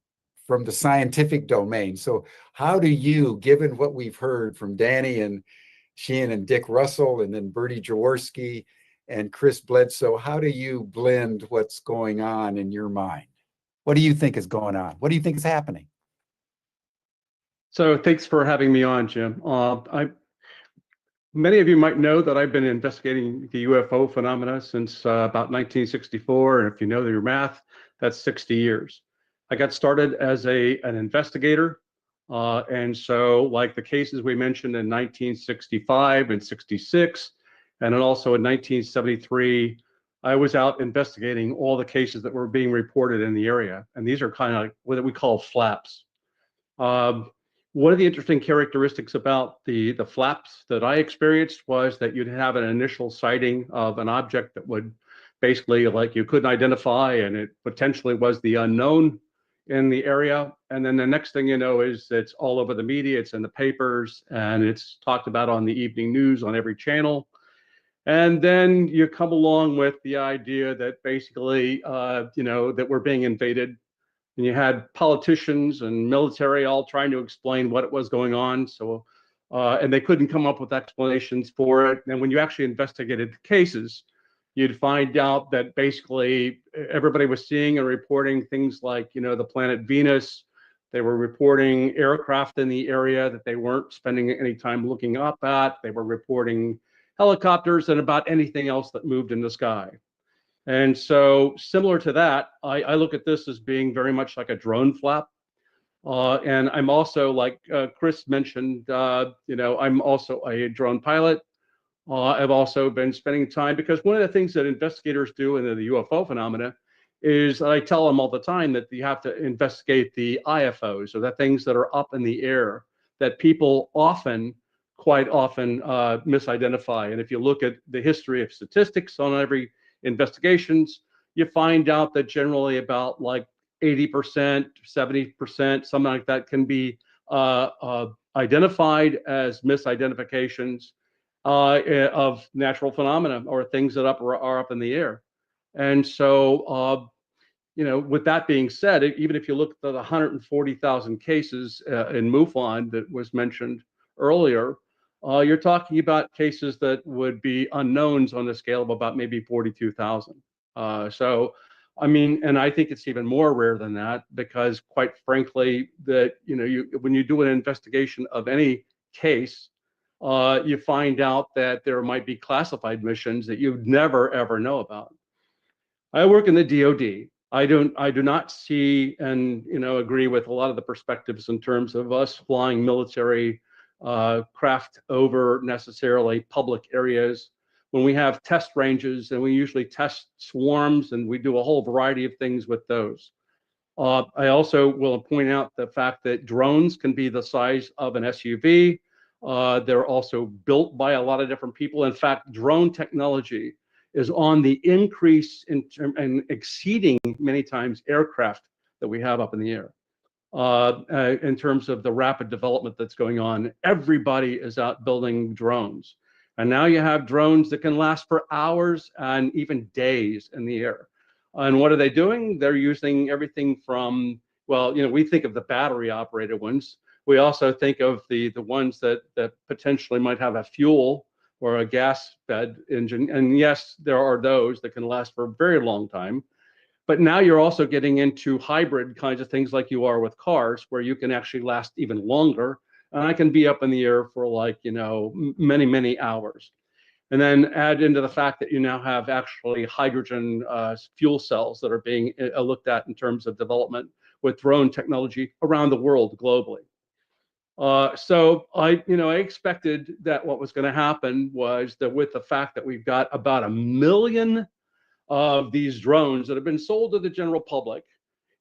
from the scientific domain. So how do you, given what we've heard from Danny and Sheehan and Dick Russell, and then Bertie Jaworski and Chris Bledsoe, how do you blend what's going on in your mind? What do you think is going on? What do you think is happening? So thanks for having me on, Jim. Many of you might know that I've been investigating the UFO phenomena since about 1964. And if you know your math, that's 60 years. I got started as an investigator. And so like the cases we mentioned in 1965 and 66, and then also in 1973, I was out investigating all the cases that were being reported in the area. And these are kind of like what we call flaps. One of the interesting characteristics about the flaps that I experienced was that you'd have an initial sighting of an object that would basically, like, you couldn't identify, and it potentially was the unknown in the area. And then the next thing you know is it's all over the media, it's in the papers, and it's talked about on the evening news on every channel. And then you come along with the idea that basically, that we're being invaded. And you had politicians and military all trying to explain what it was going on. So, and they couldn't come up with explanations for it. And when you actually investigated the cases, you'd find out that basically everybody was seeing and reporting things like, the planet Venus. They were reporting aircraft in the area that they weren't spending any time looking up at. They were reporting helicopters and about anything else that moved in the sky. And so similar to that, I look at this as being very much like a drone flap. And I'm also, like Chris mentioned, I'm also a drone pilot. I've also been spending time, because one of the things that investigators do in the UFO phenomena is, I tell them all the time that you have to investigate the IFOs, or the things that are up in the air that people quite often misidentify. And if you look at the history of statistics on every investigations, you find out that generally about like 80%, 70%, something like that, can be identified as misidentifications of natural phenomena or things that are up in the air. And so, with that being said, even if you look at the 140,000 cases in MUFON that was mentioned earlier, you're talking about cases that would be unknowns on the scale of about maybe 42,000. So, I mean, and I think it's even more rare than that, because quite frankly, that, when you do an investigation of any case, you find out that there might be classified missions that you'd never, ever know about. I work in the DoD. I do not see and agree with a lot of the perspectives in terms of us flying military craft over necessarily public areas. When we have test ranges, and we usually test swarms, and we do a whole variety of things with those. I also will point out the fact that drones can be the size of an SUV. They're also built by a lot of different people. In fact, drone technology is on the increase and exceeding many times aircraft that we have up in the air. In terms of the rapid development that's going on, everybody is out building drones. And now you have drones that can last for hours and even days in the air. And what are they doing? They're using everything from, well, we think of the battery operated ones. We also think of the ones that potentially might have a fuel or a gas fed engine. And yes, there are those that can last for a very long time. But now you're also getting into hybrid kinds of things like you are with cars, where you can actually last even longer. And I can be up in the air for like, many, many hours. And then add into the fact that you now have actually hydrogen fuel cells that are being looked at in terms of development with drone technology around the world globally. So I expected that what was going to happen was that with the fact that we've got about 1 million of these drones that have been sold to the general public,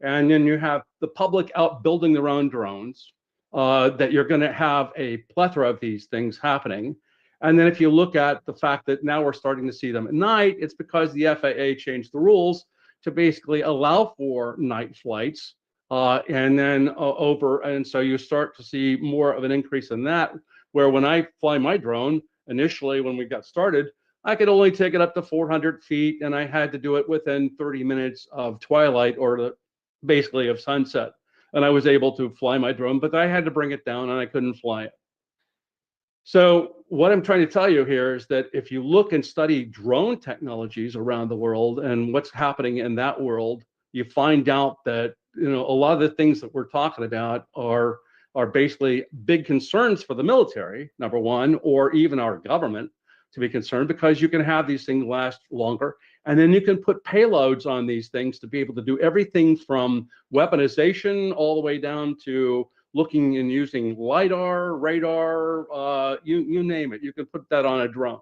and then you have the public out building their own drones, that you're going to have a plethora of these things happening. And then if you look at the fact that now we're starting to see them at night, it's because the FAA changed the rules to basically allow for night flights. And so you start to see more of an increase in that, where when I fly my drone, initially when we got started, I could only take it up to 400 feet, and I had to do it within 30 minutes of twilight or basically of sunset. And I was able to fly my drone, but I had to bring it down and I couldn't fly it. So what I'm trying to tell you here is that if you look and study drone technologies around the world and what's happening in that world, you find out that a lot of the things that we're talking about are basically big concerns for the military, number one, or even our government to be concerned, because you can have these things last longer. And then you can put payloads on these things to be able to do everything from weaponization all the way down to looking and using LiDAR, radar, you name it. You can put that on a drone.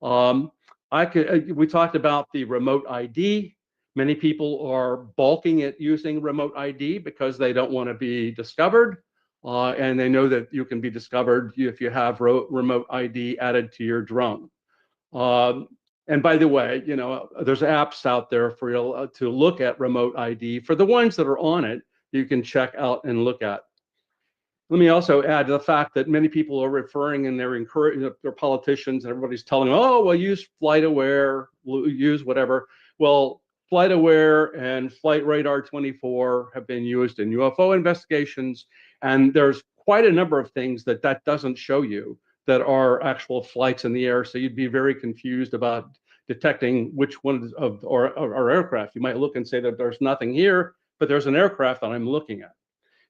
We talked about the remote ID. Many people are balking at using remote ID because they don't want to be discovered. And they know that you can be discovered if you have remote ID added to your drone. And by the way, there's apps out there for you to look at remote ID. For the ones that are on it, you can check out and look at. Let me also add to the fact that many people are referring and they're encouraging their politicians, and everybody's telling them, oh, well, use FlightAware, use whatever. Well, FlightAware and Flight Radar 24 have been used in UFO investigations, and there's quite a number of things that doesn't show you that are actual flights in the air. So you'd be very confused about detecting which one of our aircraft. You might look and say that there's nothing here, but there's an aircraft that I'm looking at.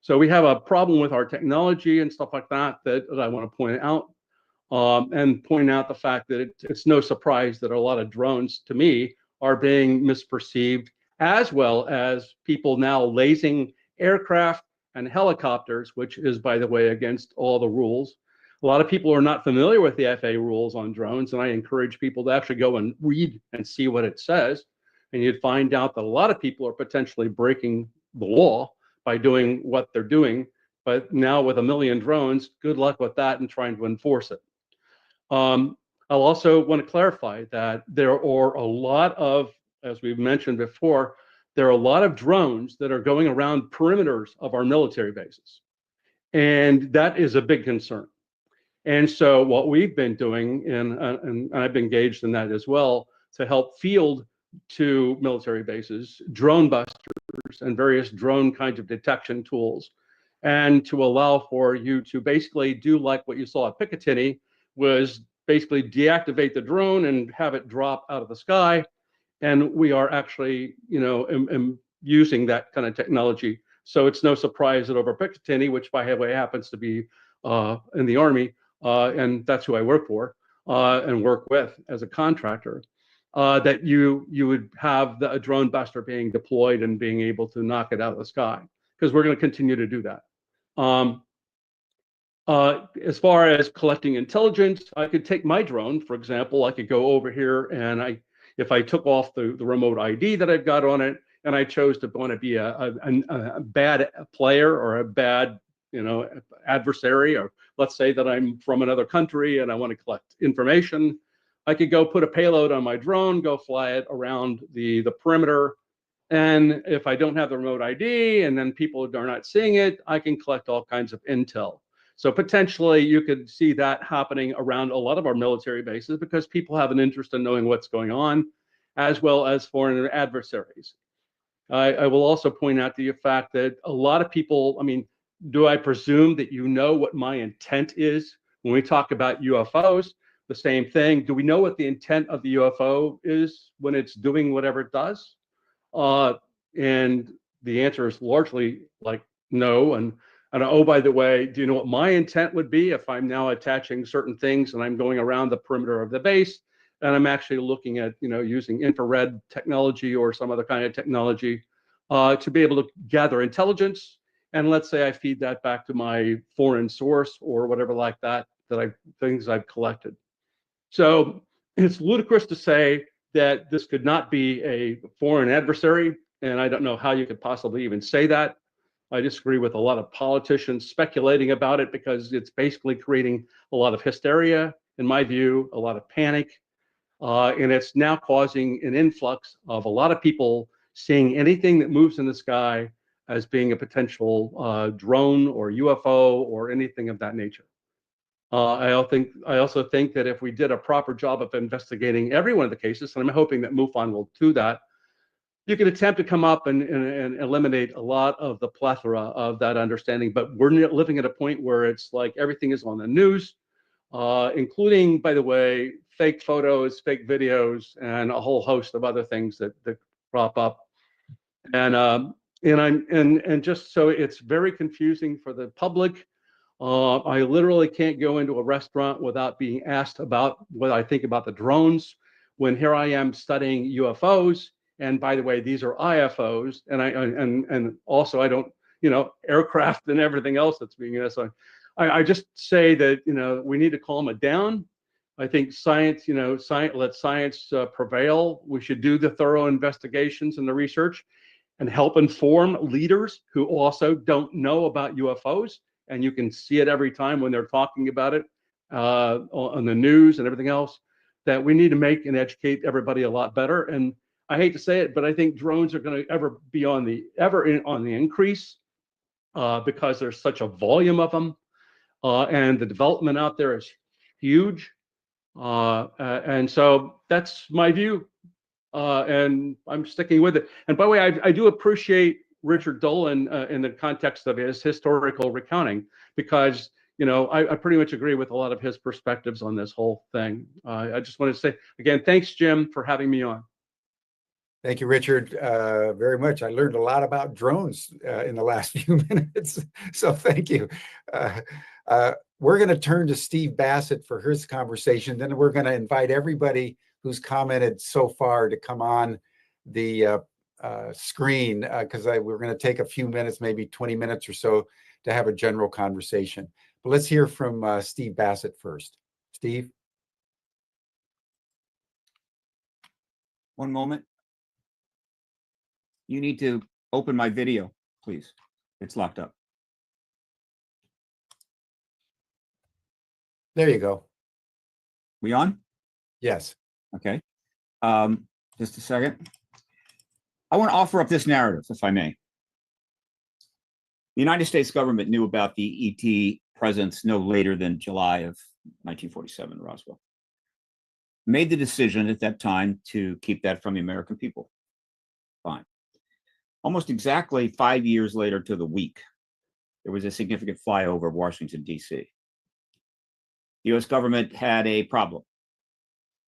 So we have a problem with our technology and stuff like that I want to point out, and point out the fact that it's no surprise that a lot of drones, to me, are being misperceived, as well as people now lasing aircraft and helicopters, which is, by the way, against all the rules. A lot of people are not familiar with the FAA rules on drones, and I encourage people to actually go and read and see what it says. And you'd find out that a lot of people are potentially breaking the law by doing what they're doing. But now with 1 million drones, good luck with that and trying to enforce it. I'll also want to clarify that there are a lot of, as we've mentioned before, there are a lot of drones that are going around perimeters of our military bases. And that is a big concern. And so what we've been doing, and I've been engaged in that as well, to help field to military bases drone busters and various drone kinds of detection tools, and to allow for you to basically do like what you saw at Picatinny, was basically deactivate the drone and have it drop out of the sky. And we are actually, using that kind of technology. So it's no surprise that over Picatinny, which by the way happens to be in the Army, and that's who I work for and work with as a contractor, that you would have a drone buster being deployed and being able to knock it out of the sky, because we're going to continue to do that. As far as collecting intelligence, I could take my drone, for example. I could go over here and if I took off the remote ID that I've got on it, and I chose to want to be a bad player or a bad, adversary, or let's say that I'm from another country and I want to collect information, I could go put a payload on my drone, go fly it around the perimeter. And if I don't have the remote ID and then people are not seeing it, I can collect all kinds of intel. So potentially you could see that happening around a lot of our military bases because people have an interest in knowing what's going on, as well as foreign adversaries. I will also point out the fact that a lot of people, I mean, do I presume that you know what my intent is? When we talk about UFOs, the same thing. Do we know what the intent of the UFO is when it's doing whatever it does? And the answer is largely like no. And oh, by the way, do you know what my intent would be if I'm now attaching certain things and I'm going around the perimeter of the base and I'm actually looking at, using infrared technology or some other kind of technology to be able to gather intelligence. And let's say I feed that back to my foreign source or whatever like that, things I've collected. So it's ludicrous to say that this could not be a foreign adversary. And I don't know how you could possibly even say that. I disagree with a lot of politicians speculating about it because it's basically creating a lot of hysteria, in my view, a lot of panic. And it's now causing an influx of a lot of people seeing anything that moves in the sky as being a potential drone or UFO or anything of that nature. I also think that if we did a proper job of investigating every one of the cases, and I'm hoping that MUFON will do that, you can attempt to come up and eliminate a lot of the plethora of that understanding. But we're living at a point where it's like everything is on the news, including, by the way, fake photos, fake videos, and a whole host of other things that crop up. And just so it's very confusing for the public. I literally can't go into a restaurant without being asked about what I think about the drones, when here I am studying UFOs. And by the way, these are IFOs, and also I don't, aircraft and everything else that's being used. So I just say that we need to calm it down. I think science, let science prevail. We should do the thorough investigations and the research, and help inform leaders who also don't know about UFOs. And you can see it every time when they're talking about it on the news and everything else, that we need to make and educate everybody a lot better. And I hate to say it, but I think drones are going to be on the increase because there's such a volume of them, and the development out there is huge. And so that's my view, and I'm sticking with it. And by the way, I do appreciate Richard Dolan in the context of his historical recounting, because I pretty much agree with a lot of his perspectives on this whole thing. I just want to say again, thanks, Jim, for having me on. Thank you, Richard, very much. I learned a lot about drones in the last few minutes, so thank you. We're going to turn to Steve Bassett for his conversation. Then we're going to invite everybody who's commented so far to come on the screen, because we're going to take a few minutes, maybe 20 minutes or so, to have a general conversation. But let's hear from Steve Bassett first. Steve? One moment. You need to open my video, please. It's locked up. There you go. We on? Yes. Okay. Just a second. I want to offer up this narrative, if I may. The United States government knew about the ET presence no later than July of 1947 in Roswell. Made the decision at that time to keep that from the American people. Fine. Almost exactly 5 years later to the week, there was a significant flyover of Washington, D.C. The U.S. government had a problem.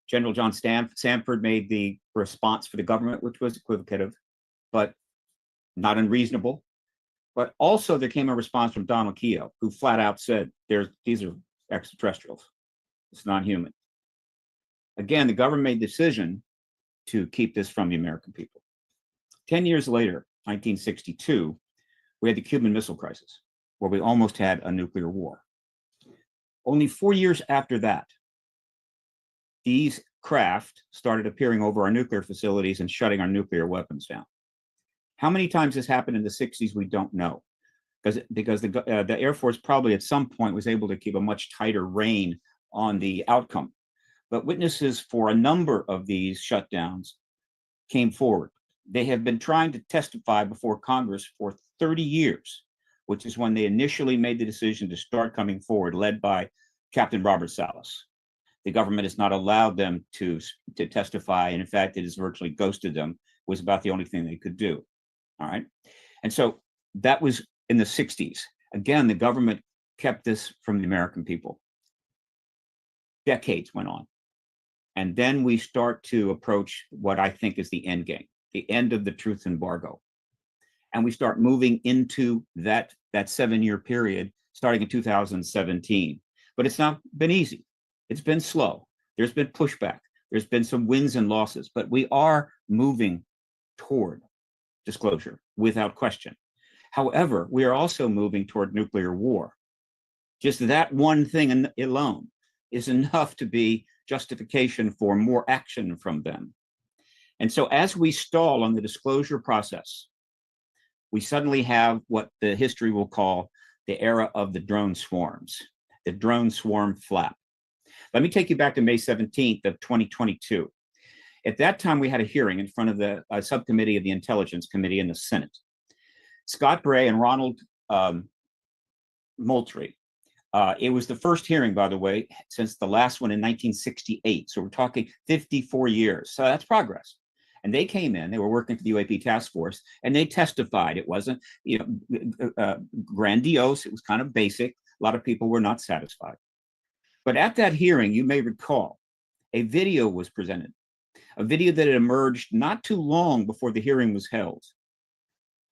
General John Sanford made the response for the government, which was equivocative, but not unreasonable. But also there came a response from Donald Keogh, who flat out said, these are extraterrestrials. It's non-human. Again, the government made the decision to keep this from the American people. 10 years later, 1962, we had the Cuban Missile Crisis, where we almost had a nuclear war. Only 4 years after that, these craft started appearing over our nuclear facilities and shutting our nuclear weapons down. How many times this happened in the 60s, we don't know. Because the Air Force probably at some point was able to keep a much tighter rein on the outcome. But witnesses for a number of these shutdowns came forward. They have been trying to testify before Congress for 30 years, which is when they initially made the decision to start coming forward, led by Captain Robert Salas. The government has not allowed them to testify, and in fact, it has virtually ghosted them. It was about the only thing they could do. All right. And so that was in the 60s. Again, the government kept this from the American people. Decades went on. And then we start to approach what I think is the end game, the end of the truth embargo. And we start moving into that 7-year period starting in 2017. But it's not been easy. It's been slow. There's been pushback. There's been some wins and losses, but we are moving toward disclosure without question. However, we are also moving toward nuclear war. Just that one thing alone is enough to be justification for more action from them. And so as we stall on the disclosure process, we suddenly have what the history will call the era of the drone swarms, the drone swarm flap. Let me take you back to May 17th of 2022. At that time, we had a hearing in front of the subcommittee of the Intelligence Committee in the Senate. Scott Bray and Ronald Moultrie. It was the first hearing, by the way, since the last one in 1968. So we're talking 54 years. So that's progress. And they came in, they were working for the UAP task force, and they testified. It wasn't, grandiose. It was kind of basic. A lot of people were not satisfied. But at that hearing, you may recall, a video was presented, a video that had emerged not too long before the hearing was held.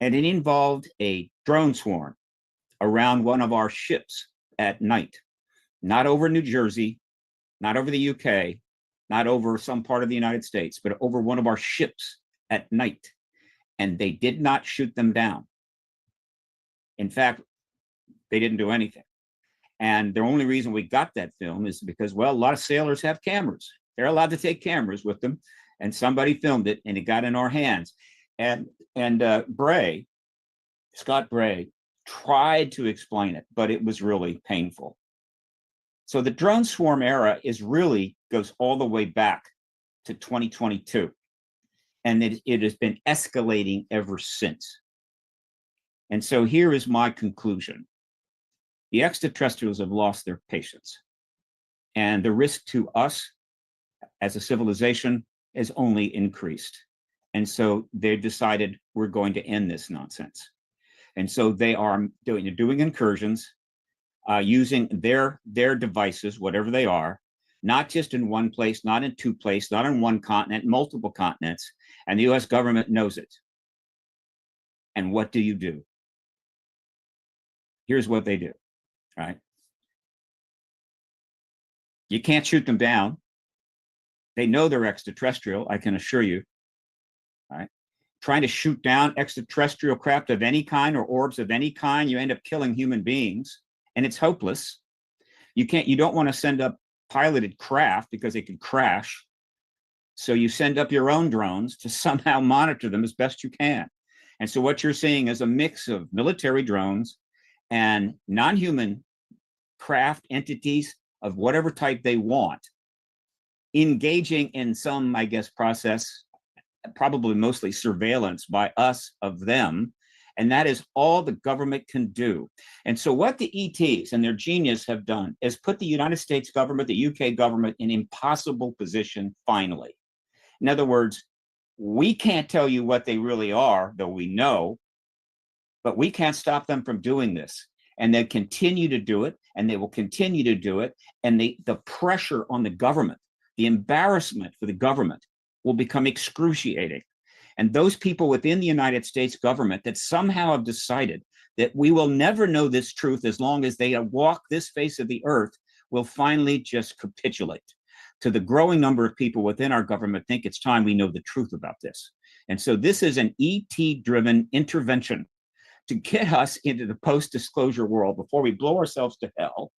And it involved a drone swarm around one of our ships at night, not over New Jersey, not over the UK, not over some part of the United States, but over one of our ships at night. And they did not shoot them down. In fact, they didn't do anything. And the only reason we got that film is because, well, a lot of sailors have cameras. They're allowed to take cameras with them. And somebody filmed it and it got in our hands. And Bray, Scott Bray, tried to explain it, but it was really painful. So the drone swarm era goes all the way back to 2022. And it has been escalating ever since. And so here is my conclusion. The extraterrestrials have lost their patience. And the risk to us as a civilization has only increased. And so they decided we're going to end this nonsense. And so they are doing incursions, using their devices, whatever they are, not just in one place, not in two places, not on one continent, multiple continents. And the US government knows it. And what do you do? Here's what they do, right? You can't shoot them down. They know they're extraterrestrial, I can assure you, right? Trying to shoot down extraterrestrial craft of any kind or orbs of any kind, you end up killing human beings, and it's hopeless. You don't want to send up piloted craft because they could crash. So you send up your own drones to somehow monitor them as best you can. And so what you're seeing is a mix of military drones and non-human craft entities of whatever type they want, engaging in some, I guess, process, probably mostly surveillance by us of them. And that is all the government can do. And so what the ETs and their genius have done is put the United States government, the UK government in impossible position finally. In other words, we can't tell you what they really are, though we know, but we can't stop them from doing this. And they continue to do it, and they will continue to do it. And the pressure on the government, the embarrassment for the government will become excruciating. And those people within the United States government that somehow have decided that we will never know this truth as long as they walk this face of the earth will finally just capitulate to the growing number of people within our government think it's time we know the truth about this. And so this is an ET-driven intervention to get us into the post-disclosure world before we blow ourselves to hell.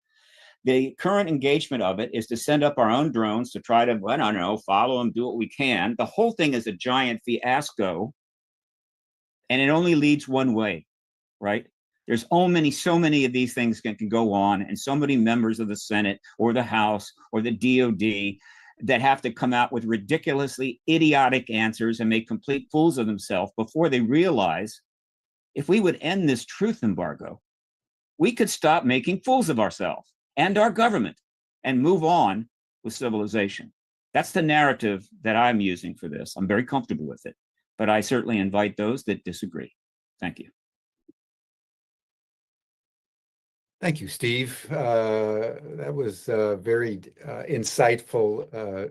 The current engagement of it is to send up our own drones to try to, I don't know, follow them, do what we can. The whole thing is a giant fiasco. And it only leads one way, right? There's so many of these things can go on, and so many members of the Senate or the House or the DOD that have to come out with ridiculously idiotic answers and make complete fools of themselves before they realize if we would end this truth embargo, we could stop making fools of ourselves and our government and move on with civilization. That's the narrative that I'm using for this. I'm very comfortable with it, but I certainly invite those that disagree. Thank you. Thank you, Steve. That was very insightful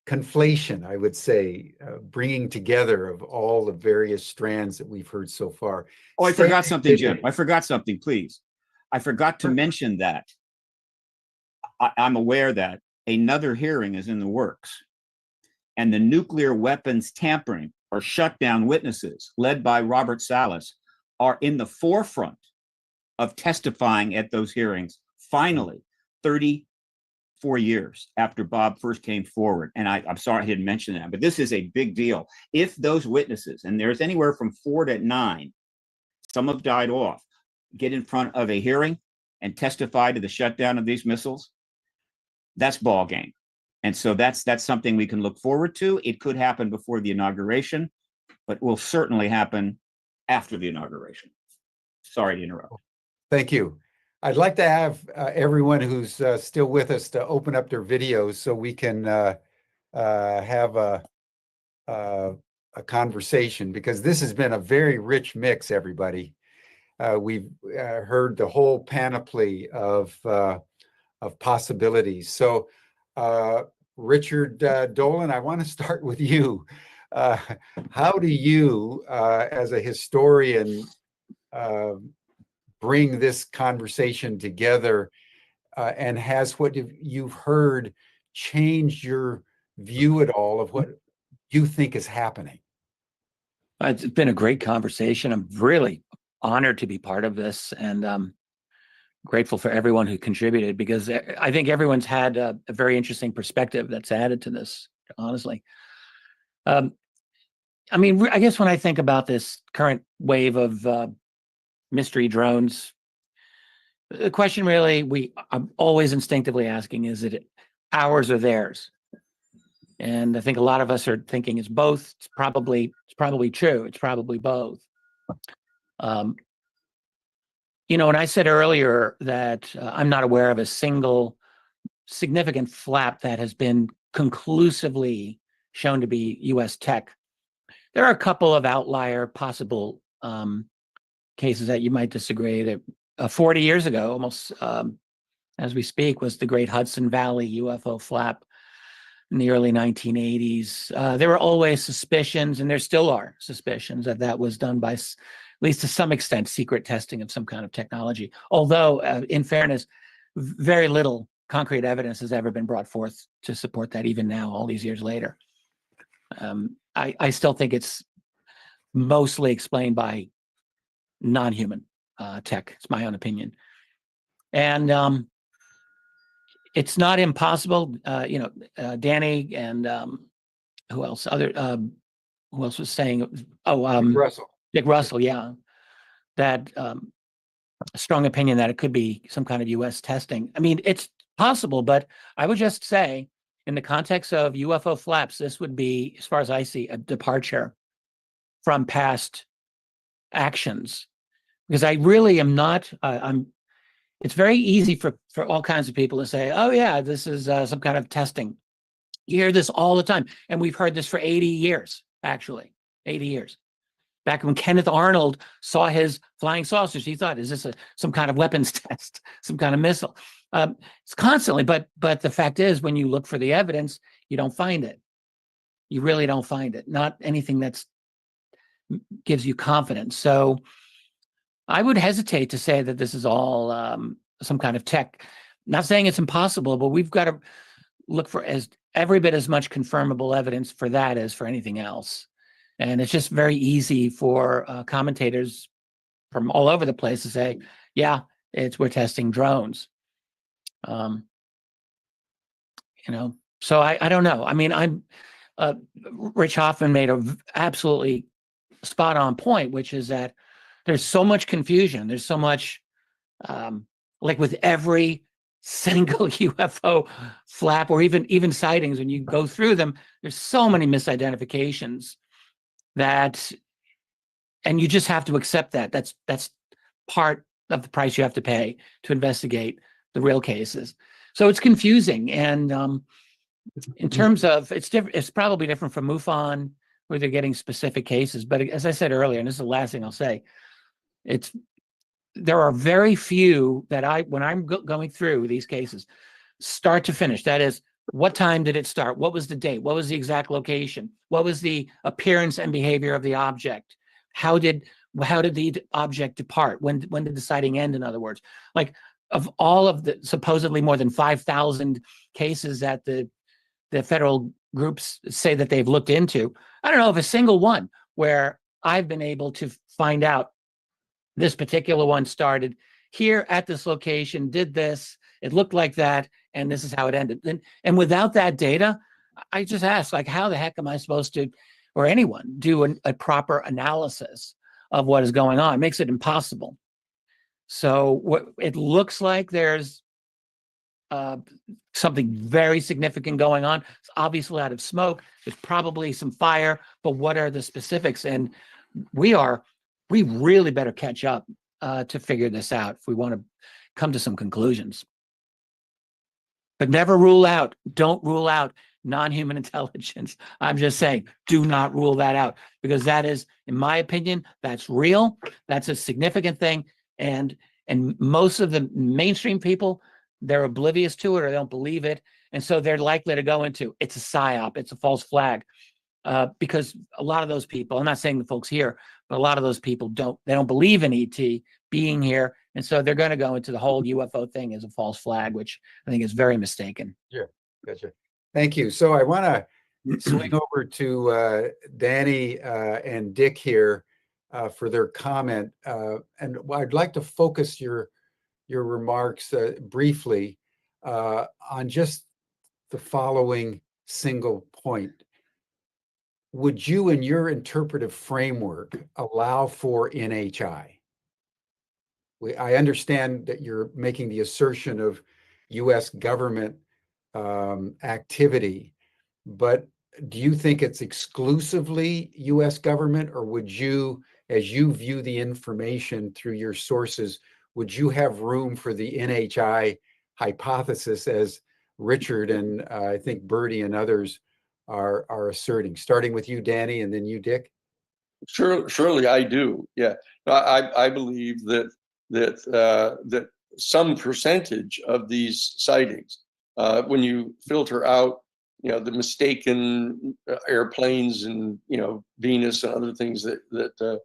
conflation, I would say, bringing together of all the various strands that we've heard so far. Oh, I forgot something, Jim. I forgot something, please. I forgot to mention that. I'm aware that another hearing is in the works, and the nuclear weapons tampering or shutdown witnesses led by Robert Salas are in the forefront of testifying at those hearings, finally, 34 years after Bob first came forward. And I'm sorry I didn't mention that, but this is a big deal. If those witnesses, and there's anywhere from 4 to 9, some have died off, get in front of a hearing and testify to the shutdown of these missiles, that's ball game. And so that's something we can look forward to. It could happen before the inauguration, but will certainly happen after the inauguration. Sorry to interrupt. Thank you. I'd like to have everyone who's still with us to open up their videos so we can have a conversation, because this has been a very rich mix, everybody. We've heard the whole panoply of possibilities. So, Richard Dolan, I want to start with you. How do you, as a historian, bring this conversation together, and has what you've heard changed your view at all of what you think is happening? It's been a great conversation. I'm really honored to be part of this, and grateful for everyone who contributed, because I think everyone's had a very interesting perspective that's added to this, honestly. I mean, I guess when I think about this current wave of mystery drones, the question really I'm always instinctively asking, is it ours or theirs? And I think a lot of us are thinking it's both. It's probably true. It's probably both. You know, and I said earlier that I'm not aware of a single significant flap that has been conclusively shown to be U.S. tech. There are a couple of outlier possible cases that you might disagree. That 40 years ago, almost as we speak, was the Great Hudson Valley UFO flap in the early 1980s. There were always suspicions, and there still are suspicions that was done by, at least to some extent, secret testing of some kind of technology. Although, in fairness, very little concrete evidence has ever been brought forth to support that, even now, all these years later. I still think it's mostly explained by non-human tech. It's my own opinion. And it's not impossible. You know, Danny and who else? Who else was saying? Oh, Dick Russell. Yeah, that a strong opinion that it could be some kind of U.S. testing. I mean, it's possible, but I would just say, in the context of UFO flaps, this would be, as far as I see, a departure from past actions, because I really am not. It's very easy for all kinds of people to say, "Oh yeah, this is some kind of testing." You hear this all the time, and we've heard this for 80 years. Actually, 80 years. Back when Kenneth Arnold saw his flying saucers, he thought, "Is this some kind of weapons test, some kind of missile?" It's constantly, but the fact is, when you look for the evidence, you don't find it. You really don't find it. Not anything that's gives you confidence. So I would hesitate to say that this is all some kind of tech. Not saying it's impossible, but we've got to look for every bit as much confirmable evidence for that as for anything else. And it's just very easy for commentators from all over the place to say, "Yeah, we're testing drones." You know, so I don't know. I mean, Rich Hoffman made a absolutely spot on point, which is that there's so much confusion. There's so much, like with every single UFO flap or even sightings, when you go through them, there's so many misidentifications that, and you just have to accept that. That's part of the price you have to pay to investigate the real cases. So it's confusing. And in terms of, it's different, it's probably different from MUFON, where they're getting specific cases. But as I said earlier, and this is the last thing I'll say, there are very few that when I'm going through these cases, start to finish, that is, what time did it start? What was the date? What was the exact location? What was the appearance and behavior of the object? How did the object depart? When did the sighting end, in other words? Like, of all of the supposedly more than 5,000 cases that the federal groups say that they've looked into, I don't know of a single one where I've been able to find out this particular one started here at this location, did this, it looked like that, and this is how it ended. And without that data, I just ask, like, how the heck am I supposed to, or anyone, do a proper analysis of what is going on? It makes it impossible. So what it looks like, there's something very significant going on. It's obviously out of smoke. There's probably some fire, but what are the specifics? And we really better catch up to figure this out if we want to come to some conclusions. But never rule out, don't rule out non-human intelligence. I'm just saying, do not rule that out, because that is, in my opinion, that's real. That's a significant thing. And most of the mainstream people, they're oblivious to it, or they don't believe it. And so they're likely to go into, it's a psyop, it's a false flag. Because a lot of those people, I'm not saying the folks here, but a lot of those people don't believe in ET being here. And so they're going to go into the whole UFO thing as a false flag, which I think is very mistaken. Yeah, gotcha. Thank you. So I want to swing over to Danny and Dick here for their comment. And I'd like to focus your remarks briefly on just the following single point. Would you, in your interpretive framework, allow for NHI? I understand that you're making the assertion of U.S. government activity, but do you think it's exclusively U.S. government, or would you, as you view the information through your sources, would you have room for the NHI hypothesis, as Richard and I think Bertie and others are asserting? Starting with you, Danny, and then you, Dick. Surely I do. Yeah, I believe that some percentage of these sightings, when you filter out, the mistaken airplanes and Venus and other things that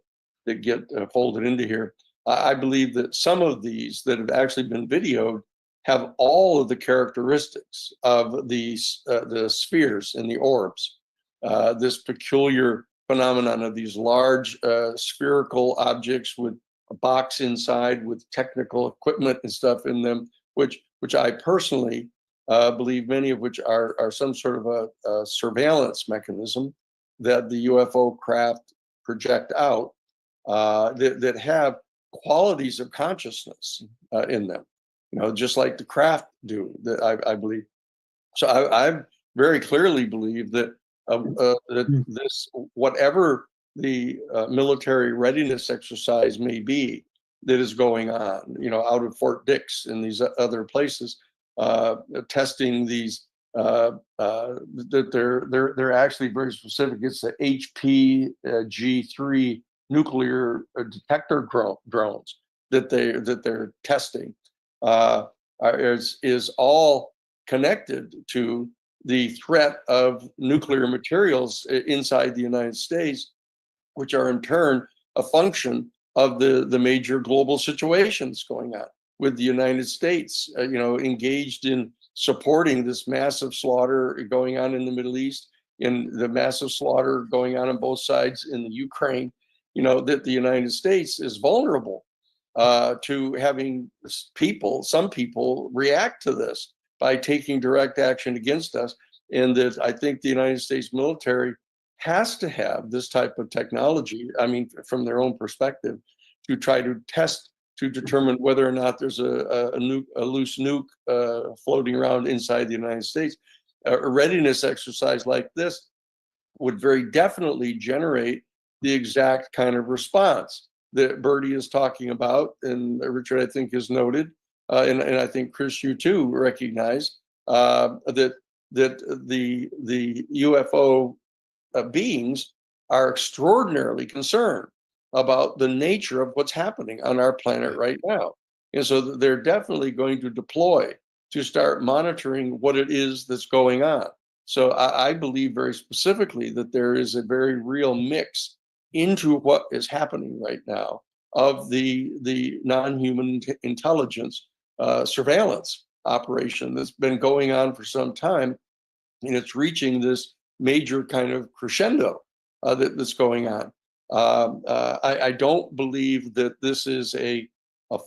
get folded into here, I believe that some of these that have actually been videoed have all of the characteristics of the spheres and the orbs, this peculiar phenomenon of these large spherical objects with a box inside with technical equipment and stuff in them, which I personally believe many of which are some sort of a surveillance mechanism that the UFO craft project out, that have qualities of consciousness in them, just like the craft do, that I believe. So I very clearly believe that that this, whatever the military readiness exercise may be that is going on, out of Fort Dix and these other places, testing these, that they're actually very specific. It's the HPG-3 nuclear detector drones that they're testing, is all connected to the threat of nuclear materials inside the United States, which are in turn a function of the major global situations going on, with the United States, engaged in supporting this massive slaughter going on in the Middle East, in the massive slaughter going on both sides in the Ukraine, that the United States is vulnerable to having some people react to this by taking direct action against us. And that I think the United States military has to have this type of technology, I mean, from their own perspective, to try to test to determine whether or not there's a loose nuke floating around inside the United States. A readiness exercise like this would very definitely generate the exact kind of response that Bertie is talking about, and Richard, I think, has noted, and I think Chris, you too recognize that the UFO beings are extraordinarily concerned about the nature of what's happening on our planet right now. And so they're definitely going to deploy to start monitoring what it is that's going on. So I believe very specifically that there is a very real mix into what is happening right now of the non-human intelligence surveillance operation that's been going on for some time, and it's reaching this major kind of crescendo that's going on. I don't believe that this is a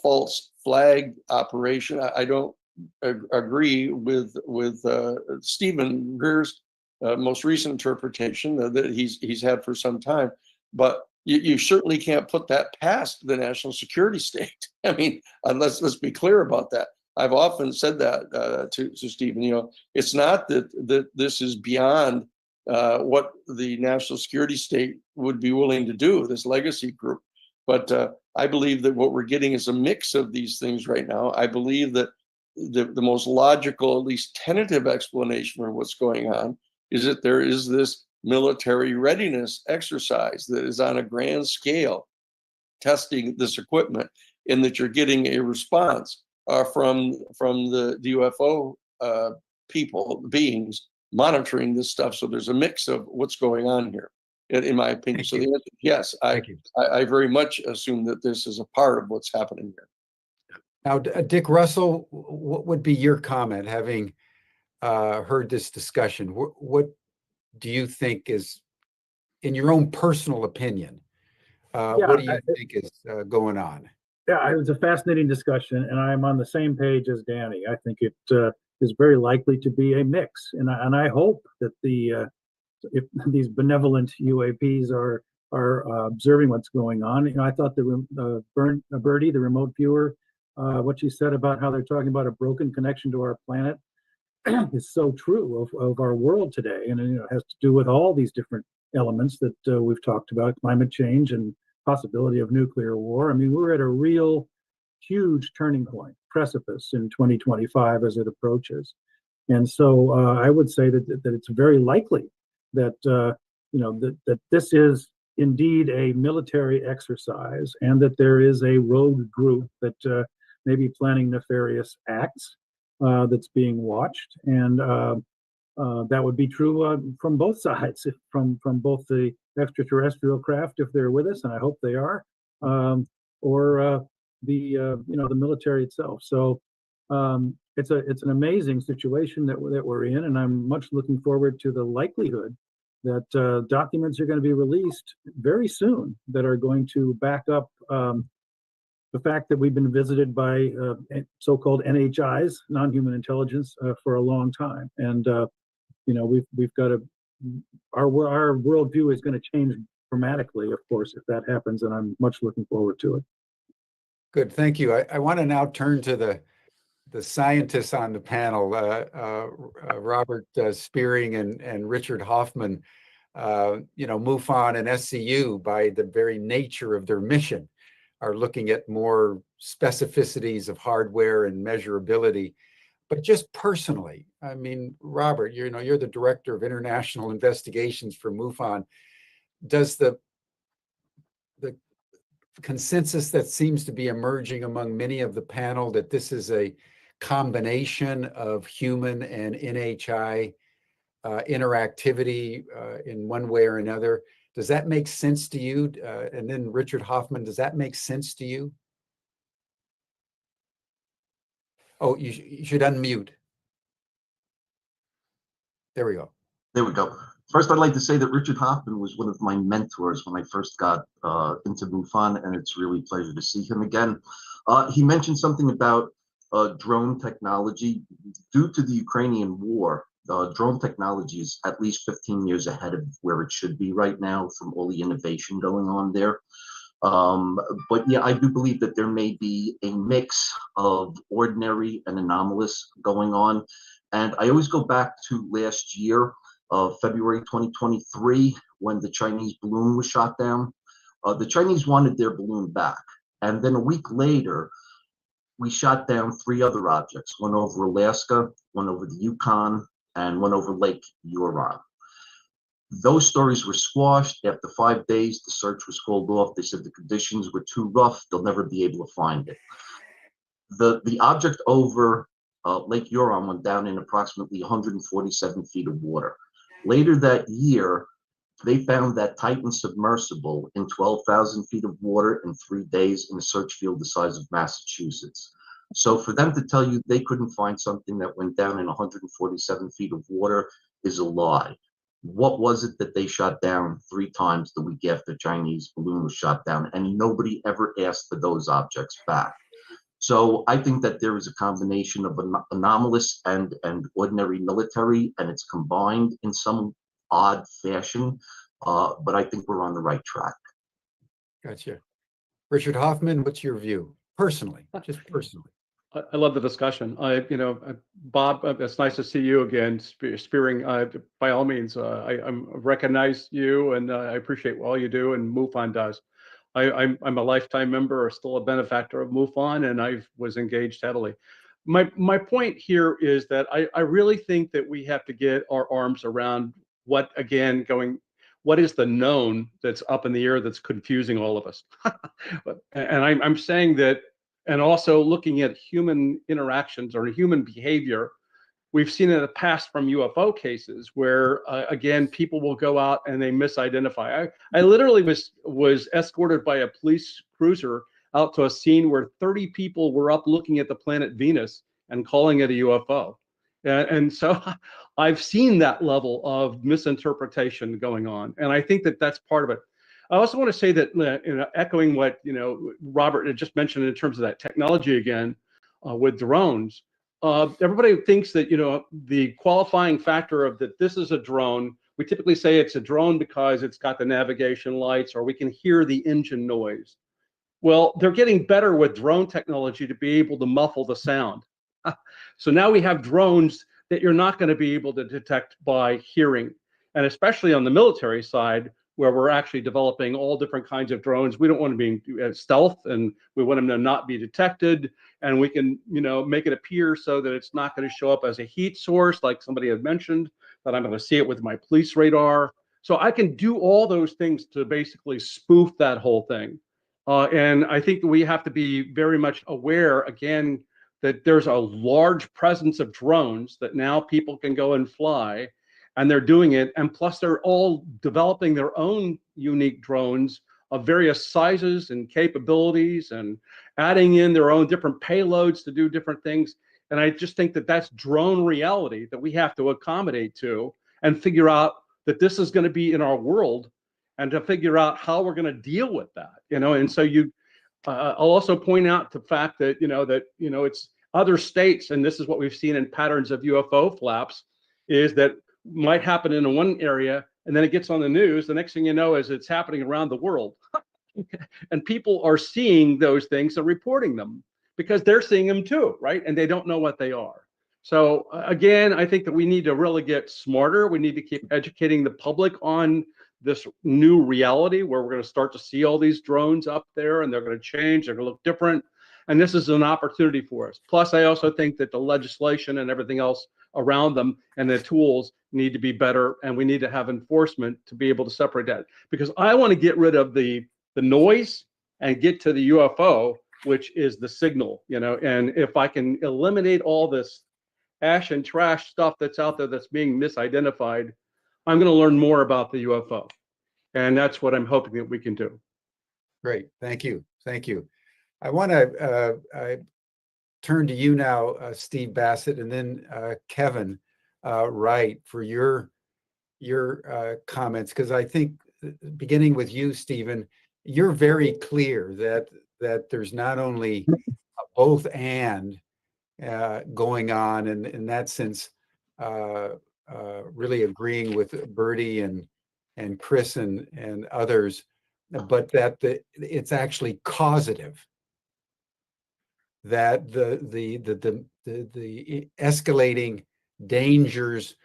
false flag operation. I don't agree with Stephen Greer's most recent interpretation that he's had for some time, but you certainly can't put that past the national security state. I mean, let's be clear about that. I've often said that to Stephen. You know, it's not that this is beyond what the national security state would be willing to do, this legacy group. But I believe that what we're getting is a mix of these things right now. I believe that the most logical, at least tentative explanation for what's going on is that there is this military readiness exercise that is on a grand scale testing this equipment, and that you're getting a response from the UFO people, beings, monitoring this stuff. So there's a mix of what's going on here, in my opinion. So the answer is yes, I very much assume that this is a part of what's happening here. Now, Dick Russell, what would be your comment, having heard this discussion? What do you think is, in your own personal opinion, what do you think is going on? Yeah, it was a fascinating discussion, and I'm on the same page as Danny. I think it is very likely to be a mix, and I hope that if these benevolent UAPs are observing what's going on. You know, I thought Bertie, the remote viewer, what you said about how they're talking about a broken connection to our planet is so true of our world today, and it has to do with all these different elements that we've talked about: climate change and possibility of nuclear war. I mean, we're at a real huge turning point, precipice in 2025 as it approaches. And so I would say that it's very likely that that this is indeed a military exercise, and that there is a rogue group that may be planning nefarious acts that's being watched. And that would be true from both sides, from both the extraterrestrial craft, if they're with us, and I hope they are, or the military itself. So it's an amazing situation that we're in, and I'm much looking forward to the likelihood that documents are going to be released very soon that are going to back up the fact that we've been visited by so-called NHIs, non-human intelligence, for a long time. And we've got our worldview is going to change dramatically, of course, if that happens, and I'm much looking forward to it. Good, thank you. I want to now turn to the scientists on the panel, Robert Spearing and Richard Hoffman. MUFON and SCU, by the very nature of their mission, are looking at more specificities of hardware and measurability. But just personally, I mean, Robert, you're the director of international investigations for MUFON. Does the consensus that seems to be emerging among many of the panel that this is a combination of human and NHI interactivity in one way or another, does that make sense to you? And then Richard Hoffman, does that make sense to you? Oh, you should unmute. There we go. There we go. First, I'd like to say that Richard Hoffman was one of my mentors when I first got into MUFON, and it's really a pleasure to see him again. He mentioned something about drone technology. Due to the Ukrainian war, drone technology is at least 15 years ahead of where it should be right now from all the innovation going on there. But yeah, I do believe that there may be a mix of ordinary and anomalous going on. And I always go back to last year, February 2023, when the Chinese balloon was shot down. The Chinese wanted their balloon back. And then a week later, we shot down 3 other objects, one over Alaska, one over the Yukon, and one over Lake Huron. Those stories were squashed. After 5 days, the search was called off. They said the conditions were too rough. They'll never be able to find it. The object over Lake Huron went down in approximately 147 feet of water. Later that year, they found that Titan submersible in 12,000 feet of water in 3 days in a search field the size of Massachusetts. So for them to tell you they couldn't find something that went down in 147 feet of water is a lie. What was it that they shot down 3 times the week after Chinese balloon was shot down? And nobody ever asked for those objects back. So I think that there is a combination of anomalous and ordinary military, and it's combined in some odd fashion. But I think we're on the right track. Gotcha. Richard Hoffman, what's your view? Personally, just personally. I love the discussion. Bob, it's nice to see you again, spearing. By all means, I recognize you, and I appreciate all you do, and MUFON does. I'm a lifetime member, or still a benefactor of MUFON, and I was engaged heavily. My point here is that I really think that we have to get our arms around what is the known that's up in the air that's confusing all of us. And I'm saying that, and also looking at human interactions or human behavior. We've seen in the past from UFO cases where, again, people will go out and they misidentify. I literally was escorted by a police cruiser out to a scene where 30 people were up looking at the planet Venus and calling it a UFO. And so I've seen that level of misinterpretation going on. And I think that that's part of it. I also want to say that, echoing what Robert had just mentioned in terms of that technology again, with drones, everybody thinks that the qualifying factor of that this is a drone. We typically say it's a drone because it's got the navigation lights, or we can hear the engine noise. Well, they're getting better with drone technology to be able to muffle the sound. So now we have drones that you're not going to be able to detect by hearing, and especially on the military side, where we're actually developing all different kinds of drones. We don't want to be stealth, and we want them to not be detected. And we can, make it appear so that it's not going to show up as a heat source, like somebody had mentioned, that I'm going to see it with my police radar. So I can do all those things to basically spoof that whole thing. And I think that we have to be very much aware, again, that there's a large presence of drones that now people can go and fly. And they're doing it, and plus they're all developing their own unique drones of various sizes and capabilities, and adding in their own different payloads to do different things. And I just think that that's drone reality that we have to accommodate to, and figure out that this is going to be in our world, and to figure out how we're going to deal with that. And so I'll also point out the fact that it's other states, and this is what we've seen in patterns of UFO flaps, is that might happen in one area, and then it gets on the news. The next thing you know is it's happening around the world. And people are seeing those things and reporting them because they're seeing them too, right? And they don't know what they are. So again, I think that we need to really get smarter. We need to keep educating the public on this new reality where we're going to start to see all these drones up there, and they're going to change, they're going to look different. And this is an opportunity for us. Plus, I also think that the legislation and everything else around them and the tools need to be better, and we need to have enforcement to be able to separate that. Because I want to get rid of the noise and get to the UFO, which is the signal, and if I can eliminate all this ash and trash stuff that's out there that's being misidentified, I'm going to learn more about the UFO. And that's what I'm hoping that we can do. Great. Thank you. Thank you. I want to turn to you now, Steve Bassett, and then Kevin Wright for your comments, because I think beginning with you, Stephen, you're very clear that there's not only a both and going on, and in that sense, really agreeing with Bertie and Chris and others, but that it's actually causative. That the escalating dangers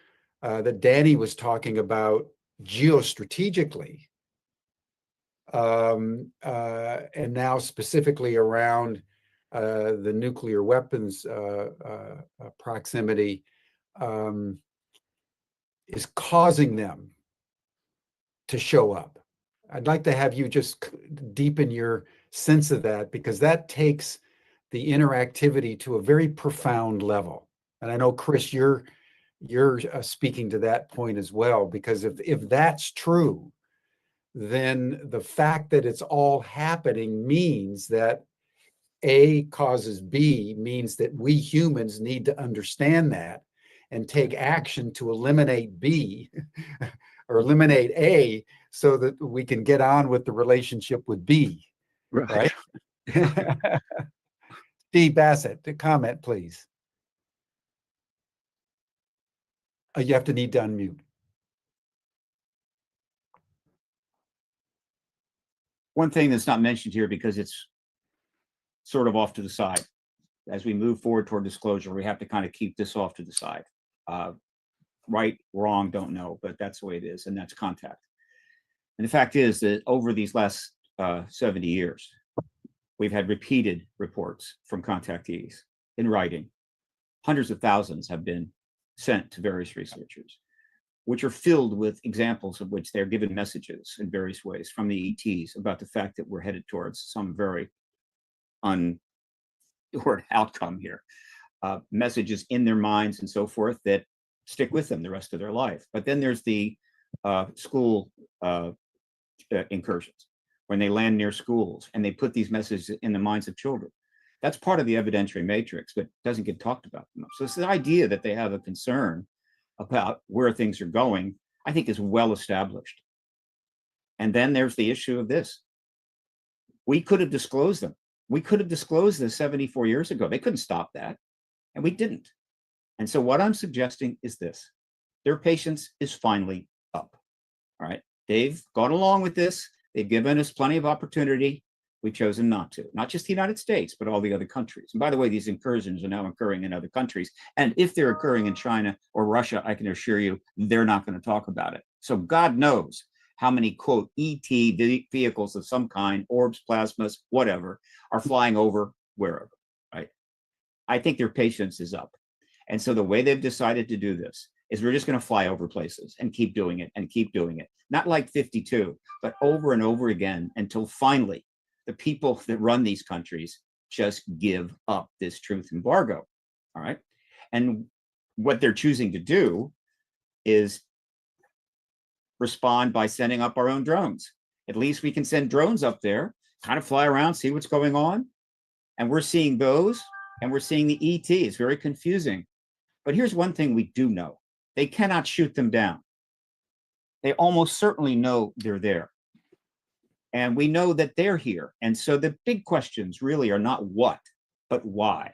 that Danny was talking about geostrategically, and now specifically around the nuclear weapons proximity, is causing them to show up. I'd like to have you just deepen your sense of that, because that takes the interactivity to a very profound level. And I know, Chris, you're speaking to that point as well, because if that's true, then the fact that it's all happening means that A causes B, means that we humans need to understand that and take action to eliminate B or eliminate A, so that we can get on with the relationship with B, right? Steve Bassett, the comment, please. You have to need to unmute. One thing that's not mentioned here, because it's sort of off to the side, as we move forward toward disclosure, we have to kind of keep this off to the side. Right, wrong, don't know, but that's the way it is, and that's contact. And the fact is that over these last 70 years, we've had repeated reports from contactees in writing. Hundreds of thousands have been sent to various researchers, which are filled with examples of which they're given messages in various ways from the ETs about the fact that we're headed towards some very untoward outcome here. Messages in their minds and so forth that stick with them the rest of their life. But then there's the school incursions, when they land near schools and they put these messages in the minds of children. That's part of the evidentiary matrix, but doesn't get talked about much. So it's the idea that they have a concern about where things are going, I think, is well established. And then there's the issue of this. We could have disclosed them. We could have disclosed this 74 years ago. They couldn't stop that, and we didn't. And so what I'm suggesting is this: their patience is finally up. All right, they've gone along with this. They've given us plenty of opportunity. We've chosen not to. Not just the United States, but all the other countries. And by the way, these incursions are now occurring in other countries. And if they're occurring in China or Russia, I can assure you, they're not going to talk about it. So God knows how many, quote, ET vehicles of some kind, orbs, plasmas, whatever, are flying over wherever, right? I think their patience is up. And so the way they've decided to do this is we're just going to fly over places and keep doing it and keep doing it. Not like 52, but over and over again, until finally the people that run these countries just give up this truth embargo. All right. And what they're choosing to do is respond by sending up our own drones. At least we can send drones up there, kind of fly around, see what's going on. And we're seeing those, and we're seeing the ET. It's very confusing. But here's one thing we do know: they cannot shoot them down. They almost certainly know they're there. And we know that they're here. And so the big questions really are not what, but why.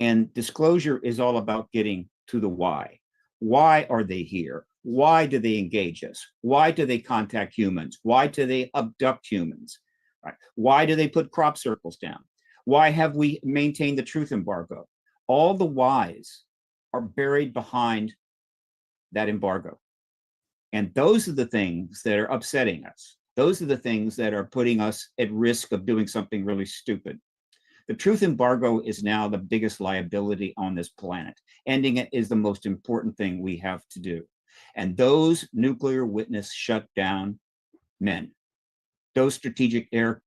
And disclosure is all about getting to the why. Why are they here? Why do they engage us? Why do they contact humans? Why do they abduct humans? Right? Why do they put crop circles down? Why have we maintained the truth embargo? All the whys are buried behind that embargo. And those are the things that are upsetting us. Those are the things that are putting us at risk of doing something really stupid. The truth embargo is now the biggest liability on this planet. Ending it is the most important thing we have to do. And those nuclear witness shutdown men, those strategic air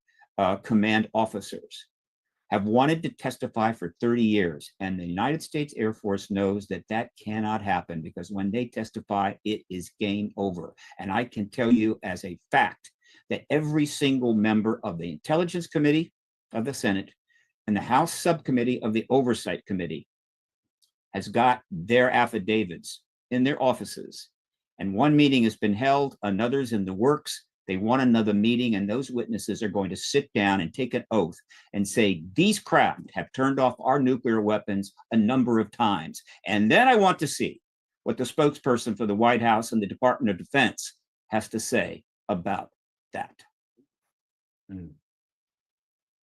command officers, have wanted to testify for 30 years. And the United States Air Force knows that that cannot happen, because when they testify, it is game over. And I can tell you as a fact that every single member of the Intelligence Committee of the Senate and the House Subcommittee of the Oversight Committee has got their affidavits in their offices. And one meeting has been held, another's in the works. They want another meeting, and those witnesses are going to sit down and take an oath and say, these craft have turned off our nuclear weapons a number of times. And then I want to see what the spokesperson for the White House and the Department of Defense has to say about that.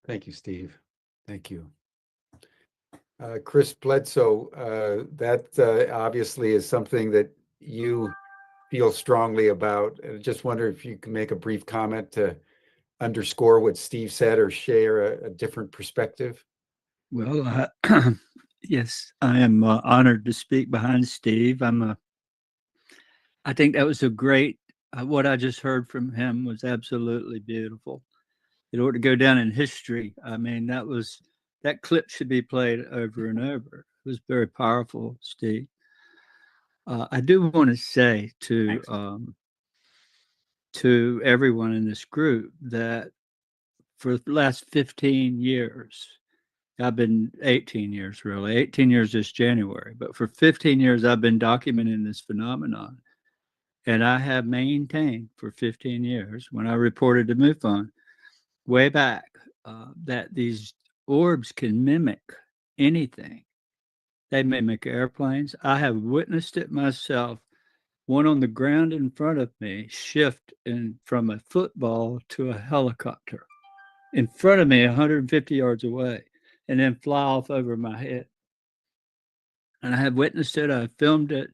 Thank you, Steve. Thank you. Chris Bledsoe, that obviously is something that you feel strongly about. I just wonder if you can make a brief comment to underscore what Steve said or share a different perspective. Well, yes, I am honored to speak behind Steve. I think that was a great, what I just heard from him was absolutely beautiful. It ought to go down in history. I mean, that clip should be played over and over. It was very powerful, Steve. I do want to say to everyone in this group that for the last 15 years, I've been 18 years, really, 18 years this January, but for 15 years, I've been documenting this phenomenon. And I have maintained for 15 years, when I reported to MUFON way back, that these orbs can mimic anything. They mimic airplanes. I have witnessed it myself. One on the ground in front of me shift from a football to a helicopter in front of me, 150 yards away, and then fly off over my head. And I have witnessed it. I filmed it.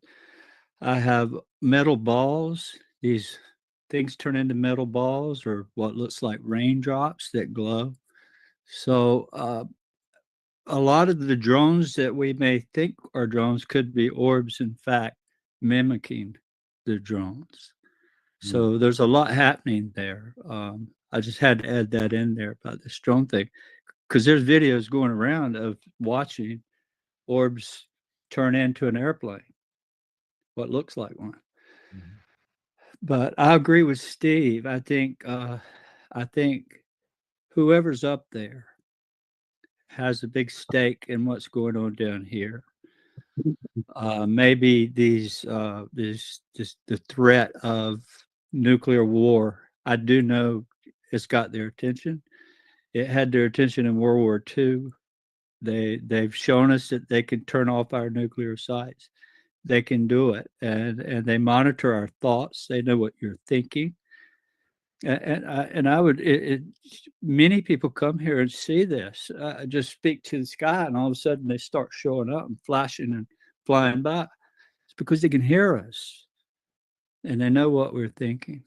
I have metal balls. These things turn into metal balls or what looks like raindrops that glow. So a lot of the drones that we may think are drones could be orbs, in fact, mimicking the drones. So there's a lot happening there. I just had to add that in there about this drone thing, because there's videos going around of watching orbs turn into an airplane, what looks like one. But I agree with Steve. I think whoever's up there has a big stake in what's going on down here. Maybe the threat of nuclear war, I do know it's got their attention. It had their attention in World War II. They've shown us that they can turn off our nuclear sites. They can do it, and they monitor our thoughts. They know what you're thinking. And I would, many people come here and see this. Just speak to the sky, and all of a sudden they start showing up and flashing and flying by. It's because they can hear us, and they know what we're thinking.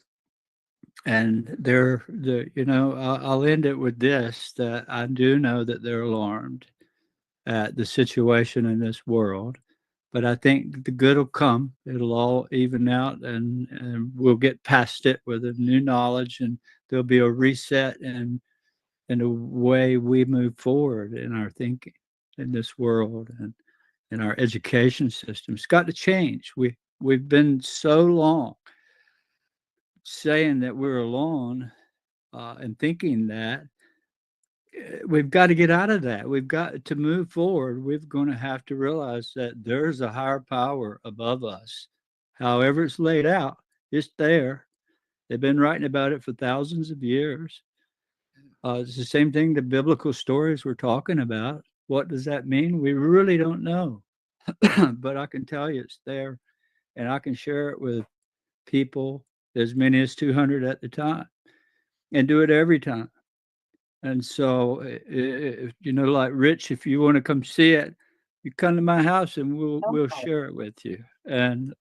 And I'll end it with this: that I do know that they're alarmed at the situation in this world. But I think the good will come. It'll all even out, and we'll get past it with a new knowledge, and there'll be a reset and the way we move forward in our thinking in this world and in our education system. It's got to change. We've been so long saying that we're alone and thinking that. We've got to get out of that. We've got to move forward. We're going to have to realize that there's a higher power above us. However it's laid out, it's there. They've been writing about it for thousands of years. It's the same thing the biblical stories we're talking about. What does that mean? We really don't know. But I can tell you it's there, and I can share it with people, as many as 200 at the time, and do it every time. And so, like Rich, if you want to come see it, you come to my house and we'll share it with you. And